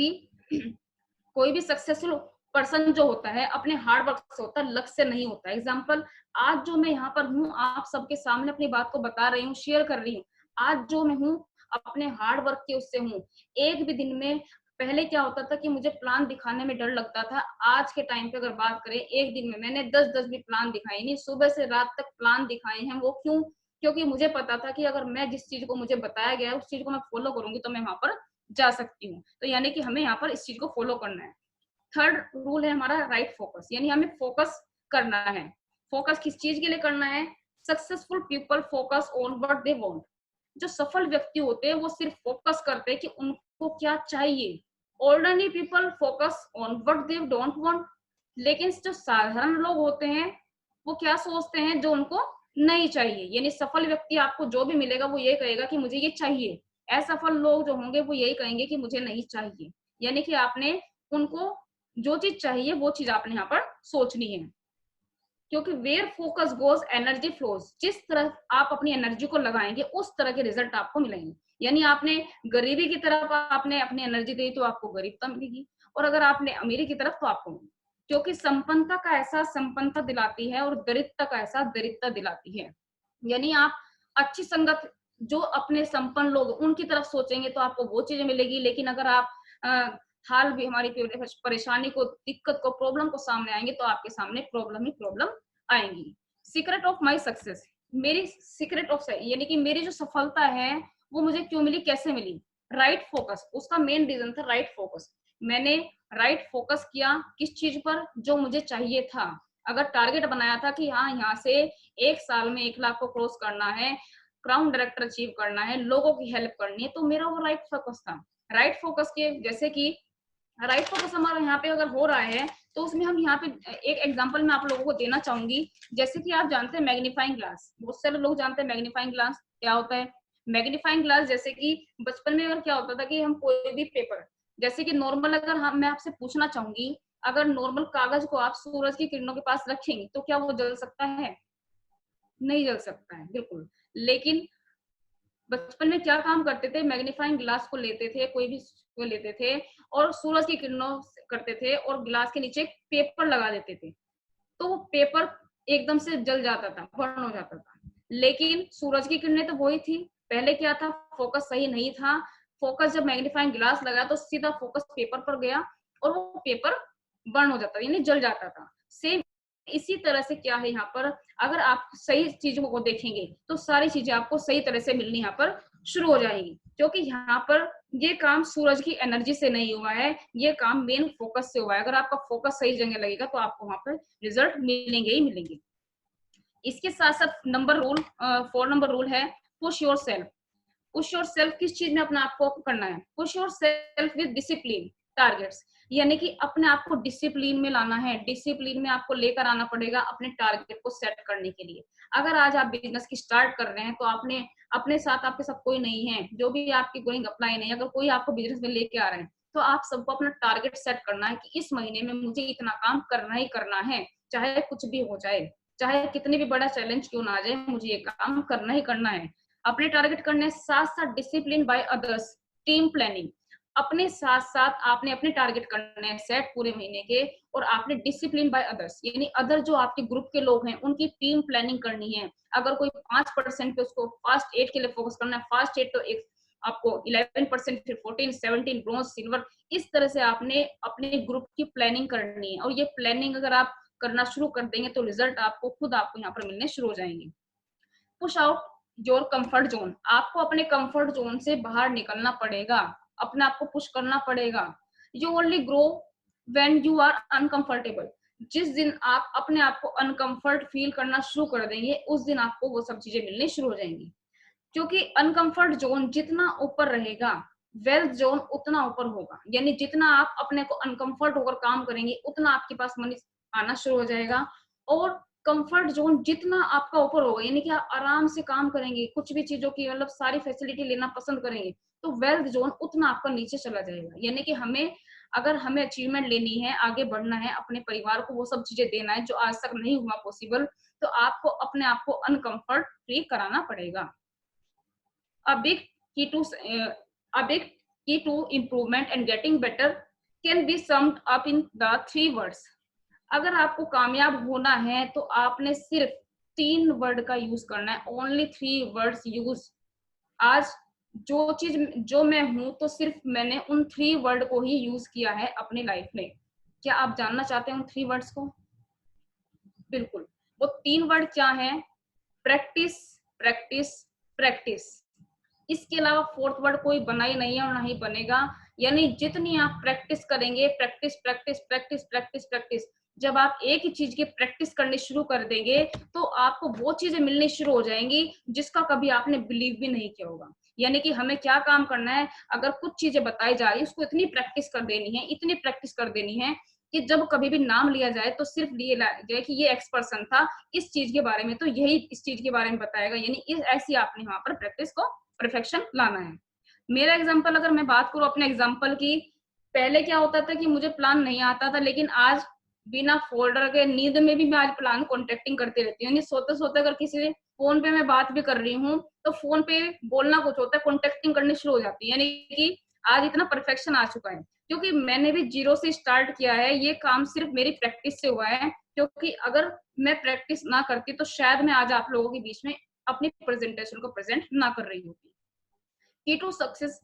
भी सक्सेसफुल पर्सन जो होता है अपने हार्ड वर्क से होता है, लक से नहीं होता। एग्जाम्पल, आज जो मैं यहाँ पर हूँ, आप सबके सामने अपनी बात को बता रही हूँ, शेयर कर रही हूँ, आज जो मैं हूँ अपने हार्ड वर्क के उससे हूँ। एक भी दिन में पहले क्या होता था कि मुझे प्लान दिखाने में डर लगता था, आज के टाइम पे अगर बात करें एक दिन में मैंने 10 भी प्लान दिखाई नहीं, सुबह से रात तक प्लान दिखाए हैं। वो क्यों? क्योंकि मुझे पता था कि अगर मैं जिस चीज को मुझे बताया गया है उस चीज को मैं फॉलो करूंगी तो मैं वहां पर जा सकती हूँ। तो यानी कि हमें यहाँ पर इस चीज को फॉलो करना है। थर्ड रूल है हमारा राइट फोकस, यानी हमें फोकस करना है। फोकस किस चीज के लिए करना है? Successful people focus on what they want. जो सफल व्यक्ति होते हैं वो सिर्फ फोकस करते हैं कि उनको क्या चाहिए। Ordinary people focus on what they don't want. लेकिन जो साधारण लोग होते हैं वो क्या सोचते हैं? जो उनको नहीं चाहिए। यानी सफल व्यक्ति आपको जो भी मिलेगा वो ये कहेगा कि मुझे ये चाहिए, असफल लोग जो होंगे वो यही कहेंगे कि मुझे नहीं चाहिए। यानी कि आपने उनको जो चीज चाहिए वो चीज आपने यहाँ पर सोचनी है। क्योंकि where focus goes energy flows, जिस तरफ आप अपनी एनर्जी को लगाएंगे उस तरह के रिजल्ट आपको मिलेंगे। यानी आपने गरीबी की तरफ आपने अपनी एनर्जी दी तो आपको गरीबता मिलेगी, और अगर आपने अमीरी की तरफ तो आपको, क्योंकि संपन्नता का एहसास संपन्नता दिलाती है और दरिद्रता का एहसास दरिद्रता दिलाती है। यानी आप अच्छी संगत, जो अपने संपन्न लोग उनकी तरफ सोचेंगे तो आपको वो चीजें मिलेगी। लेकिन अगर आप हाल भी हमारी परेशानी को, दिक्कत को, प्रॉब्लम को सामने आएंगे तो आपके सामने प्रॉब्लम ही प्रॉब्लम आएंगी। सीक्रेट ऑफ माई सक्सेस, मेरी सीक्रेट ऑफ, यानी कि मेरी जो सफलता है वो मुझे क्यों मिली, कैसे मिली? राइट फोकस, उसका मेन रीजन था राइट फोकस। मैंने राइट फोकस किया किस चीज पर? जो मुझे चाहिए था। अगर टारगेट बनाया था कि हाँ यहाँ से 1 साल में 1 लाख को क्रॉस करना है, क्राउन डायरेक्टर अचीव करना है, लोगों की हेल्प करनी है, तो मेरा वो राइट फोकस था। राइट फोकस के जैसे कि राइट फोकस हमारा यहाँ पे अगर हो रहा है तो उसमें हम यहाँ पे एक एग्जांपल मैं आप लोगों को देना चाहूंगी। जैसे कि आप जानते हैं मैग्नीफाइंग ग्लास, बहुत सारे लोग जानते हैं मैग्नीफाइंग ग्लास क्या होता है। मैग्नीफाइंग ग्लास जैसे कि बचपन में अगर क्या होता था कि हम कोई भी पेपर, जैसे कि नॉर्मल, अगर हम मैं आपसे पूछना चाहूंगी, अगर नॉर्मल कागज को आप सूरज की किरणों के पास रखेंगे तो क्या वो जल सकता है? नहीं जल सकता है, बिल्कुल। लेकिन बचपन में क्या काम करते थे, मैग्नीफाइंग ग्लास को लेते थे, कोई भी को लेते थे और सूरज की किरणों करते थे और ग्लास के नीचे पेपर लगा देते थे, तो वो पेपर एकदम से जल जाता था, बर्न हो जाता था। लेकिन सूरज की किरणें तो वही थी। पहले क्या था, फोकस सही नहीं था, फोकस जब मैग्नीफाइंग ग्लास लगा तो सीधा फोकस पेपर पर गया और वो पेपर बर्न हो जाता यानी जल जाता था। सेम इसी तरह से क्या है यहाँ पर, अगर आप सही चीजों को देखेंगे तो सारी चीजें आपको सही तरह से मिलनी यहाँ पर शुरू हो जाएगी, क्योंकि यहाँ पर ये काम सूरज की एनर्जी से नहीं हुआ है, ये काम मेन फोकस से हुआ है। अगर आपका फोकस सही जगह लगेगा तो आपको वहां पर रिजल्ट मिलेंगे ही मिलेंगे। इसके साथ साथ नंबर रूल 4 नंबर रूल है push your self. Push your self किस चीज में अपने आप को करना है, push your self with discipline targets, यानी कि अपने आप को डिसिप्लिन में लाना है, डिसिप्लिन में आपको लेकर आना पड़ेगा अपने टारगेट को सेट करने के लिए। अगर आज आप बिजनेस की स्टार्ट कर रहे हैं तो आपने अपने साथ, आपके साथ कोई नहीं है जो भी आपकी गोइंग अप्लाई नहीं, अगर कोई आपको बिजनेस में लेके आ रहे हैं तो आप सबको अपना टारगेट सेट करना है कि इस महीने में मुझे इतना काम करना ही करना है, चाहे कुछ भी हो जाए, चाहे कितनी भी बड़ा चैलेंज क्यों ना आ जाए, मुझे ये काम करना ही करना है। अपने टारगेट करने साथ साथ discipline by others, team planning, अपने साथ साथ आपने अपने टारगेट करने हैं सेट पूरे महीने के, और आपने डिसिप्लिन बाय अदर्स यानी अदर जो आपके ग्रुप के लोग हैं उनकी टीम प्लानिंग करनी है। अगर कोई 5% पे उसको फास्ट 8 के लिए फोकस करना है, फास्ट 8 तो एक आपको 11%, फिर 14, 17 ब्रॉन्ज सिल्वर, इस तरह से आपने अपने ग्रुप की प्लानिंग करनी है। और ये प्लानिंग अगर आप करना शुरू कर देंगे तो रिजल्ट आपको यहाँ पर मिलने शुरू हो जाएंगे। Push out your comfort zone, आपको अपने कंफर्ट जोन से बाहर निकलना पड़ेगा, अपने आप को पुश करना पड़ेगा। You only grow when you are uncomfortable, जिस दिन आप अपने आप को अनकंफर्ट फील करना शुरू कर देंगे उस दिन आपको वो सब चीजें मिलनी शुरू हो जाएंगी। क्योंकि अनकंफर्ट जोन जितना ऊपर रहेगा वेल्थ जोन उतना ऊपर होगा, यानी जितना आप अपने को अनकंफर्ट होकर काम करेंगे उतना आपके पास मनी आना शुरू हो जाएगा। और कंफर्ट जोन जितना आपका ऊपर होगा यानी कि आप आराम से काम करेंगे, कुछ भी चीजों की मतलब सारी फैसिलिटी लेना पसंद करेंगे, तो वेल्थ जोन उतना आपका नीचे चला जाएगा। यानी कि अगर हमें अचीवमेंट लेनी है, आगे बढ़ना है, अपने परिवार को वो सब चीजें देना है जो आज तक नहीं हुआ पॉसिबल, तो आपको अपने आप को अनकंफर्ट फ्री कराना पड़ेगा। A big key to a big key to improvement and getting better can be summed up in the 3 words। अगर आपको कामयाब होना है तो आपने सिर्फ 3 वर्ड का यूज करना है, ओनली 3 वर्ड्स यूज। आज जो मैं हूं तो सिर्फ मैंने उन 3 वर्ड को ही यूज किया है अपनी लाइफ में। क्या आप जानना चाहते हैं उन 3 वर्ड्स को? बिल्कुल, वो 3 वर्ड क्या है? Practice, practice, practice. इसके अलावा 4th वर्ड कोई बना ही नहीं है और ना ही बनेगा। यानी जितनी आप प्रैक्टिस करेंगे, practice practice practice practice practice, जब आप एक ही चीज की प्रैक्टिस करनी शुरू कर देंगे तो आपको वो चीजें मिलनी शुरू हो जाएंगी जिसका कभी आपने बिलीव भी नहीं किया होगा। यानी कि हमें क्या काम करना है, अगर कुछ चीजें बताई जा रही है उसको इतनी प्रैक्टिस कर देनी है, इतनी प्रैक्टिस कर देनी है कि जब कभी भी नाम लिया जाए तो सिर्फ लिए जाए कि ये एक्स पर्सन था इस चीज के बारे में, तो यही इस चीज के बारे में बताएगा। यानी ऐसी आपने वहां पर प्रैक्टिस को परफेक्शन लाना है। मेरा एग्जांपल अगर मैं बात करूं अपने एग्जांपल की, पहले क्या होता था कि मुझे प्लान नहीं आता था, लेकिन आज बिना फोल्डर के नींद में भी मैं आज प्लान कॉन्टेक्टिंग करती रहती हूँ। सोते सोते अगर किसी से फोन पे मैं बात भी कर रही हूँ तो फोन पे बोलना कुछ होता है, कॉन्टेक्टिंग करनी शुरू हो जाती है। यानी कि आज इतना परफेक्शन आ चुका है क्योंकि मैंने भी जीरो से स्टार्ट किया है। ये काम सिर्फ मेरी प्रैक्टिस से हुआ है, क्योंकि अगर मैं प्रैक्टिस ना करती तो शायद मैं आज आप लोगों के बीच में अपनी प्रेजेंटेशन को प्रेजेंट ना कर रही होती। की टू सक्सेस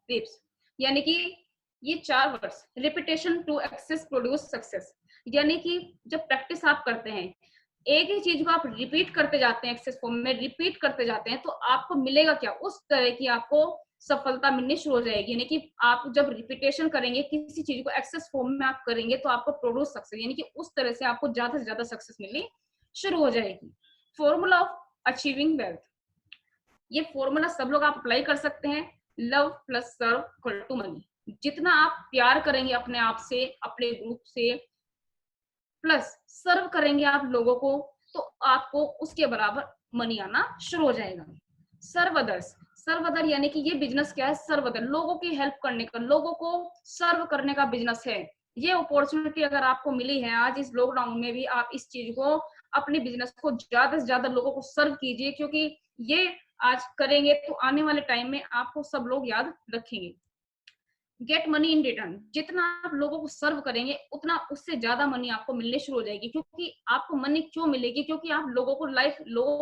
टिप्स, यानी कि ये 4 words, repetition to excess produce success. यानी कि जब प्रैक्टिस आप करते हैं, एक ही चीज को आप रिपीट करते जाते हैं, एक्सेस फॉर्म में रिपीट करते जाते हैं, तो आपको मिलेगा क्या, उस तरह की आपको सफलता मिलनी शुरू हो जाएगी। यानी कि आप जब रिपीटेशन करेंगे किसी चीज को एक्सेस फॉर्म में आप करेंगे तो आपको प्रोड्यूस सक्सेस, यानी कि उस तरह से आपको ज्यादा से ज्यादा सक्सेस मिलनी शुरू हो जाएगी। फॉर्मूला ऑफ अचीविंग वेल्थ, ये फॉर्मूला सब लोग आप अप्लाई कर सकते हैं। Love plus serve equal to money. जितना आप प्यार करेंगे अपने आप से, अपने ग्रुप से, प्लस सर्व करेंगे आप लोगों को, तो आपको उसके बराबर मनी आना शुरू हो जाएगा। सर्व अदर्स, सर्व अदर यानी कि ये बिजनेस क्या है, सर्व अदर, लोगों की हेल्प करने का, लोगों को सर्व करने का बिजनेस है। ये अपॉर्चुनिटी अगर आपको मिली है आज इस लॉकडाउन में भी, आप इस चीज को, अपने बिजनेस को ज्यादा से ज्यादा लोगों को सर्व कीजिए, क्योंकि ये आज करेंगे तो आने वाले टाइम में आपको सब लोग याद रखेंगे। गेट मनी इन रिटर्न, जितना आप लोगों को सर्व करेंगे उतना उससे ज्यादा मनी आपको मिलने शुरू हो जाएगी। क्योंकि आपको मनी क्यों मिलेगी? क्योंकि आप लोगों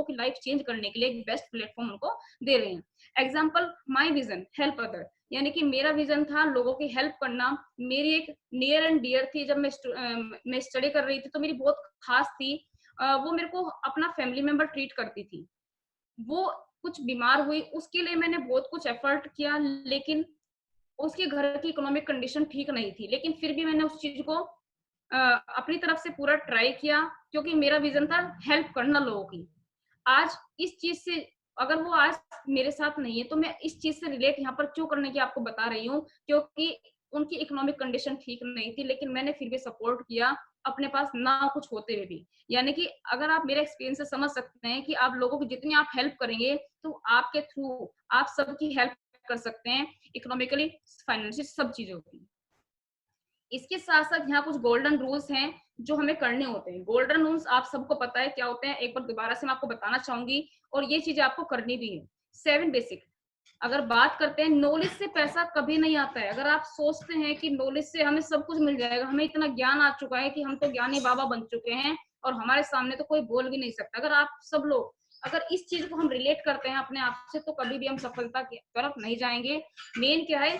की लाइफ चेंज करने के लिए एक बेस्ट प्लेटफॉर्म उनको दे रहे हैं। Example, my vision help other, यानी कि मेरा विजन था लोगों की हेल्प करना। मेरी एक नियर एंड डियर थी, जब मैं स्टडी कर रही थी तो मेरी बहुत खास थी। वो मेरे को अपना फैमिली मेंबर ट्रीट करती थी। वो कुछ बीमार हुई, उसके लिए मैंने बहुत कुछ एफर्ट किया, लेकिन उसके घर की इकोनॉमिक कंडीशन ठीक नहीं थी, लेकिन फिर भी मैंने उस चीज को अपनी तरफ से पूरा ट्राई किया, क्योंकि मेरा विजन था हेल्प करना लोगों की। आज इस चीज से, अगर वो आज मेरे साथ नहीं है तो मैं इस चीज से रिलेट यहाँ पर क्यों करने की आपको बता रही हूँ, क्योंकि उनकी इकोनॉमिक कंडीशन ठीक नहीं थी, लेकिन मैंने फिर भी सपोर्ट किया अपने पास ना कुछ होते हुए भी। यानी कि अगर आप मेरे एक्सपीरियंस से समझ सकते हैं कि आप लोगों की जितनी आप हेल्प करेंगे तो आपके थ्रू आप सबकी हेल्प कर सकते हैं, इकोनॉमिकली, फाइनेंशियल, सब चीजों की। इसके साथ साथ यहाँ कुछ गोल्डन रूल्स हैं जो हमें करने होते हैं। गोल्डन रूल्स आप सबको पता है क्या होते हैं, एक बार दोबारा से मैं आपको बताना चाहूंगी, और ये चीजें आपको करनी भी है। 7 बेसिक। अगर बात करते हैं, नॉलेज से पैसा कभी नहीं आता है। अगर आप सोचते हैं कि नॉलेज से हमें सब कुछ मिल जाएगा, हमें इतना ज्ञान आ चुका है कि हम तो ज्ञानी बाबा बन चुके हैं और हमारे सामने तो कोई बोल भी नहीं सकता, अगर आप सब लोग अगर इस चीज को हम रिलेट करते हैं अपने आप से, तो कभी भी हम सफलता की तरफ नहीं जाएंगे। मेन क्या है,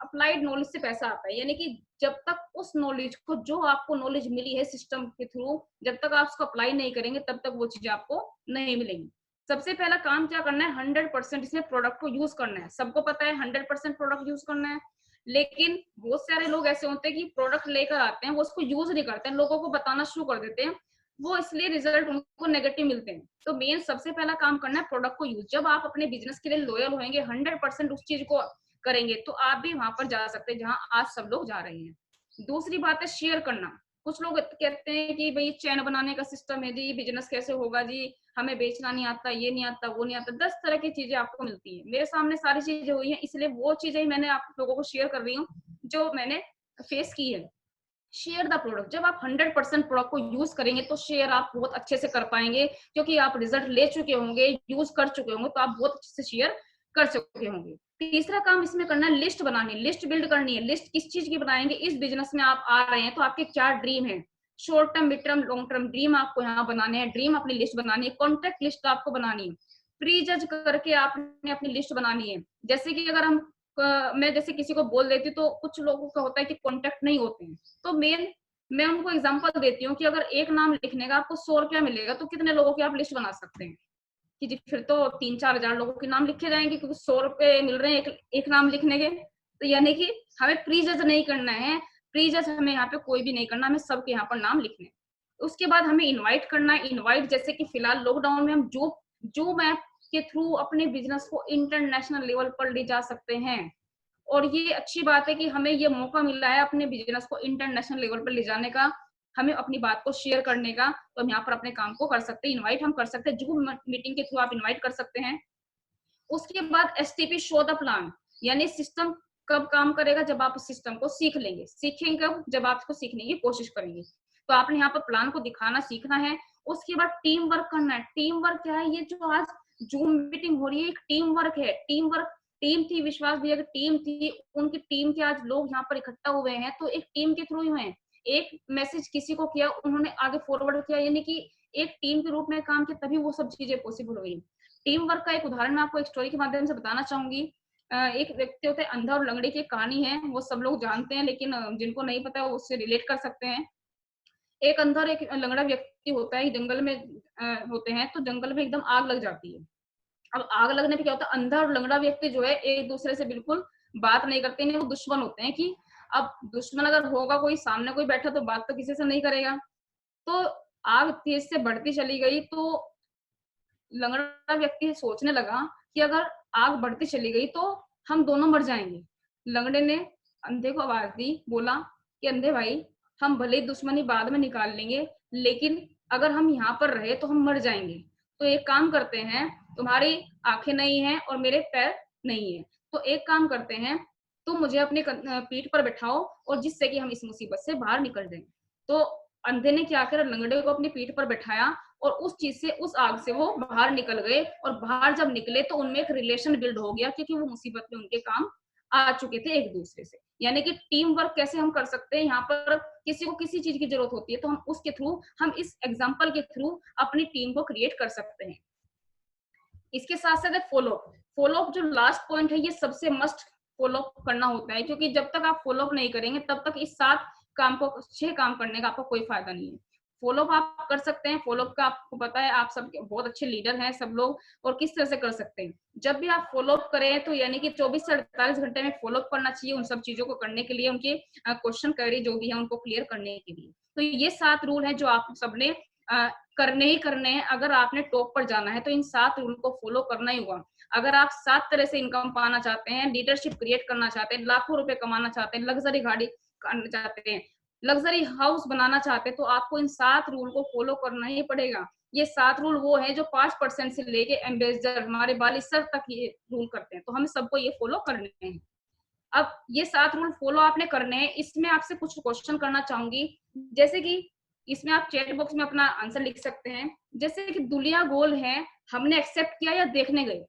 अप्लाइड नॉलेज से पैसा आता है, यानी कि जब तक उस नॉलेज को, जो आपको नॉलेज मिली है सिस्टम के थ्रू, जब तक आप उसको अप्लाई नहीं करेंगे तब तक वो चीजें आपको नहीं मिलेंगी। सबसे पहला काम क्या करना है, 100% इसमें प्रोडक्ट को यूज करना है। सबको पता है 100% प्रोडक्ट यूज करना है, लेकिन बहुत सारे लोग ऐसे होते हैं कि प्रोडक्ट लेकर आते हैं, वो उसको यूज नहीं करते हैं, लोगों को बताना शुरू कर देते हैं, वो इसलिए रिजल्ट उनको नेगेटिव मिलते हैं। तो मेन सबसे पहला काम करना है प्रोडक्ट को यूज। जब आप अपने बिजनेस के लिए लॉयल होंगे, 100% उस चीज को करेंगे, तो आप भी वहां पर जा सकते हैं जहां आज सब लोग जा रहे हैं। दूसरी बात है शेयर करना। कुछ लोग कहते हैं कि भाई चैन बनाने का सिस्टम है जी, बिजनेस कैसे होगा जी, हमें बेचना नहीं आता, ये नहीं आता, वो नहीं आता, 10 तरह की चीजें आपको मिलती है। मेरे सामने सारी चीजें हुई हैं, इसलिए वो चीजें मैंने आप लोगों को शेयर कर रही हूँ जो मैंने फेस की है। शेयर द प्रोडक्ट, जब आप 100% प्रोडक्ट को यूज करेंगे तो शेयर आप बहुत अच्छे से कर पाएंगे, क्योंकि आप रिजल्ट ले चुके होंगे, यूज कर चुके होंगे, तो आप बहुत अच्छे से शेयर कर चुके होंगे। तीसरा काम इसमें करना है लिस्ट बनानी है, लिस्ट बिल्ड करनी है। लिस्ट किस चीज की बनाएंगे, इस बिजनेस में आप आ रहे हैं तो आपके क्या ड्रीम है, short term, mid term, long term dream आपको यहाँ बनाने हैं। ड्रीम अपनी लिस्ट बनानी है, कॉन्टेक्ट लिस्ट आपको बनानी है, प्री जज करके आपने अपनी लिस्ट बनानी है। जैसे कि अगर मैं जैसे किसी को बोल देती तो कुछ लोगों का होता है कि कॉन्टेक्ट नहीं होते हैं, तो मैं उनको एग्जांपल देती हूँ कि अगर एक नाम लिखने का आपको 100 रुपया मिलेगा तो कितने लोगों की आप लिस्ट बना सकते हैं, कि जी फिर तो 3-4 हजार लोगों के नाम लिखे जाएंगे, क्योंकि 100 रुपए मिल रहे हैं एक नाम लिखने के। तो यानी कि हमें प्री जज नहीं करना है, प्री जज हमें यहाँ पे कोई भी नहीं करना, हमें सबके यहाँ पर नाम लिखने। उसके बाद हमें इनवाइट करना है। इनवाइट जैसे कि फिलहाल लॉकडाउन में हम जो मैप के थ्रू अपने बिजनेस को इंटरनेशनल लेवल पर ले जा सकते हैं, और ये अच्छी बात है कि हमें ये मौका मिला है अपने बिजनेस को इंटरनेशनल लेवल पर ले जाने का, हमें अपनी बात को शेयर करने का। तो हम यहाँ पर अपने काम को कर सकते हैं, इनवाइट हम कर सकते हैं, जूम मीटिंग के थ्रू आप इनवाइट कर सकते हैं। उसके बाद एसटीपी, शो द प्लान, यानी सिस्टम कब काम करेगा, जब आप उस सिस्टम को सीख लेंगे। सीखेंगे कब, जब आप इसको सीखने की कोशिश करेंगे। तो आपने यहाँ पर प्लान को दिखाना सीखना है। उसके बाद टीम वर्क करना है। टीम वर्क क्या है, ये जो आज जूम मीटिंग हो रही है एक टीम वर्क है। टीम वर्क, टीम थी, विश्वास भैया की टीम थी, उनकी टीम के आज लोग यहाँ पर इकट्ठा हुए हैं, तो एक टीम के थ्रू ही हुए हैं। एक मैसेज किसी को किया, उन्होंने आगे फॉरवर्ड किया, यानी कि एक टीम के रूप में काम किया, तभी वो सब चीजें पॉसिबल हुई। टीम वर्क का एक उदाहरण मैं आपको एक स्टोरी के माध्यम से बताना चाहूंगी। एक व्यक्ति होता है, अंधा और लंगड़े की कहानी है, वो सब लोग जानते हैं, लेकिन जिनको नहीं पता वो उससे रिलेट कर सकते हैं। एक अंधा और एक लंगड़ा व्यक्ति होता है, जंगल में होते हैं, तो जंगल में एकदम आग लग जाती है। अब आग लगने पे क्या होता है, अंधा और लंगड़ा व्यक्ति जो है एक दूसरे से बिल्कुल बात नहीं करते हैं, वो दुश्मन होते हैं। कि अब दुश्मन अगर होगा कोई सामने, कोई बैठा, तो बात तो किसी से नहीं करेगा। तो आग तेज से बढ़ती चली गई, तो लंगड़ा व्यक्ति सोचने लगा कि अगर आग बढ़ती चली गई तो हम दोनों मर जाएंगे। लंगड़े ने अंधे को आवाज दी, बोला कि अंधे भाई, हम भले दुश्मनी बाद में निकाल लेंगे, लेकिन अगर हम यहाँ पर रहे तो हम मर जाएंगे। तो एक काम करते हैं, तुम्हारी आंखें नहीं है और मेरे पैर नहीं है, तो एक काम करते हैं, तुम मुझे अपने पीठ पर बैठाओ, और जिससे कि हम इस मुसीबत से बाहर निकल जाएं। तो अंधे ने क्या करा, लंगड़े को अपनी पीठ पर बैठाया और उस चीज से, उस आग से वो बाहर निकल गए। और बाहर जब निकले तो उनमें एक रिलेशन बिल्ड हो गया, क्योंकि वो मुसीबत में उनके काम आ चुके थे एक दूसरे से। यानी कि टीम वर्क कैसे हम कर सकते हैं, यहाँ पर किसी को किसी चीज की जरूरत होती है तो हम उसके थ्रू, हम इस एग्जाम्पल के थ्रू अपनी टीम को क्रिएट कर सकते हैं। इसके साथ साथ फॉलो अप जो लास्ट पॉइंट है, ये सबसे मस्ट फॉलो अप करना होता है, क्योंकि जब तक आप फॉलो अप नहीं करेंगे तब तक इस 6 काम करने का आपको कोई फायदा नहीं है। फॉलो अप आप कर सकते हैं। फॉलो अप का आपको पता है, आप सब बहुत अच्छे लीडर हैं सब लोग, और किस तरह से कर सकते हैं। जब भी आप फॉलो अप करें तो यानी कि 24 से 48 घंटे में फॉलो अप करना चाहिए उन सब चीजों को करने के लिए, उनके क्वेश्चन क्वेरी जो भी है उनको क्लियर करने के लिए। तो ये 7 रूल है जो आप सबने करने ही करने हैं। अगर आपने टॉप पर जाना है तो इन 7 रूल को फॉलो करना ही होगा। अगर आप 7 तरह से इनकम पाना चाहते हैं, लीडरशिप क्रिएट करना चाहते हैं, लाखों रुपए कमाना चाहते हैं, लग्जरी गाड़ी करना चाहते हैं, लग्जरी हाउस बनाना चाहते हैं, तो आपको इन 7 रूल को फॉलो करना ही पड़ेगा। ये 7 रूल वो है जो 5% से लेके एम्बेसडर, हमारे बालिसर तक ये रूल करते हैं, तो हमें सबको ये फॉलो करने हैं। अब ये 7 रूल फॉलो आपने करने हैं। इसमें आपसे कुछ क्वेश्चन करना चाहूंगी, जैसे कि इसमें आप चैट बॉक्स में अपना आंसर लिख सकते हैं। जैसे कि दुनिया गोल है, हमने एक्सेप्ट किया या देखने गए?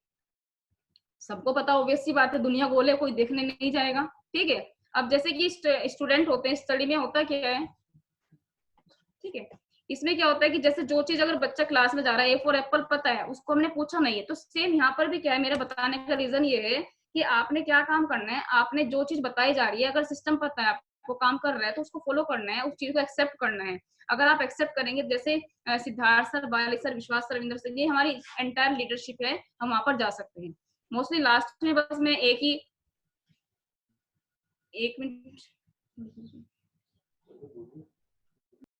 सबको पता, ऑब्वियस सी बात है, दुनिया गोल है, कोई देखने नहीं जाएगा। ठीक है। अब जैसे कि स्टूडेंट होते हैं, स्टडी में होता क्या है, ठीक है, इसमें क्या होता है कि जैसे जो चीज अगर बच्चा क्लास में जा रहा है, ए फॉर एप्पल पता है, उसको हमने पूछा नहीं है, तो सेम यहाँ पर भी क्या है, मेरा बताने का रीजन ये है कि आपने क्या काम करना है, आपने जो चीज बताई जा रही है, अगर सिस्टम पता है आपको काम कर रहा है तो उसको फॉलो करना है, उस चीज को एक्सेप्ट करना है। अगर आप एक्सेप्ट करेंगे, जैसे सिद्धार्थ सर, बाली सर, विश्वास सर, रविंद्र सर, ये हमारी एंटायर लीडरशिप है, हम वहां पर जा सकते हैं। मोस्टली लास्ट में बस मैं एक मिनट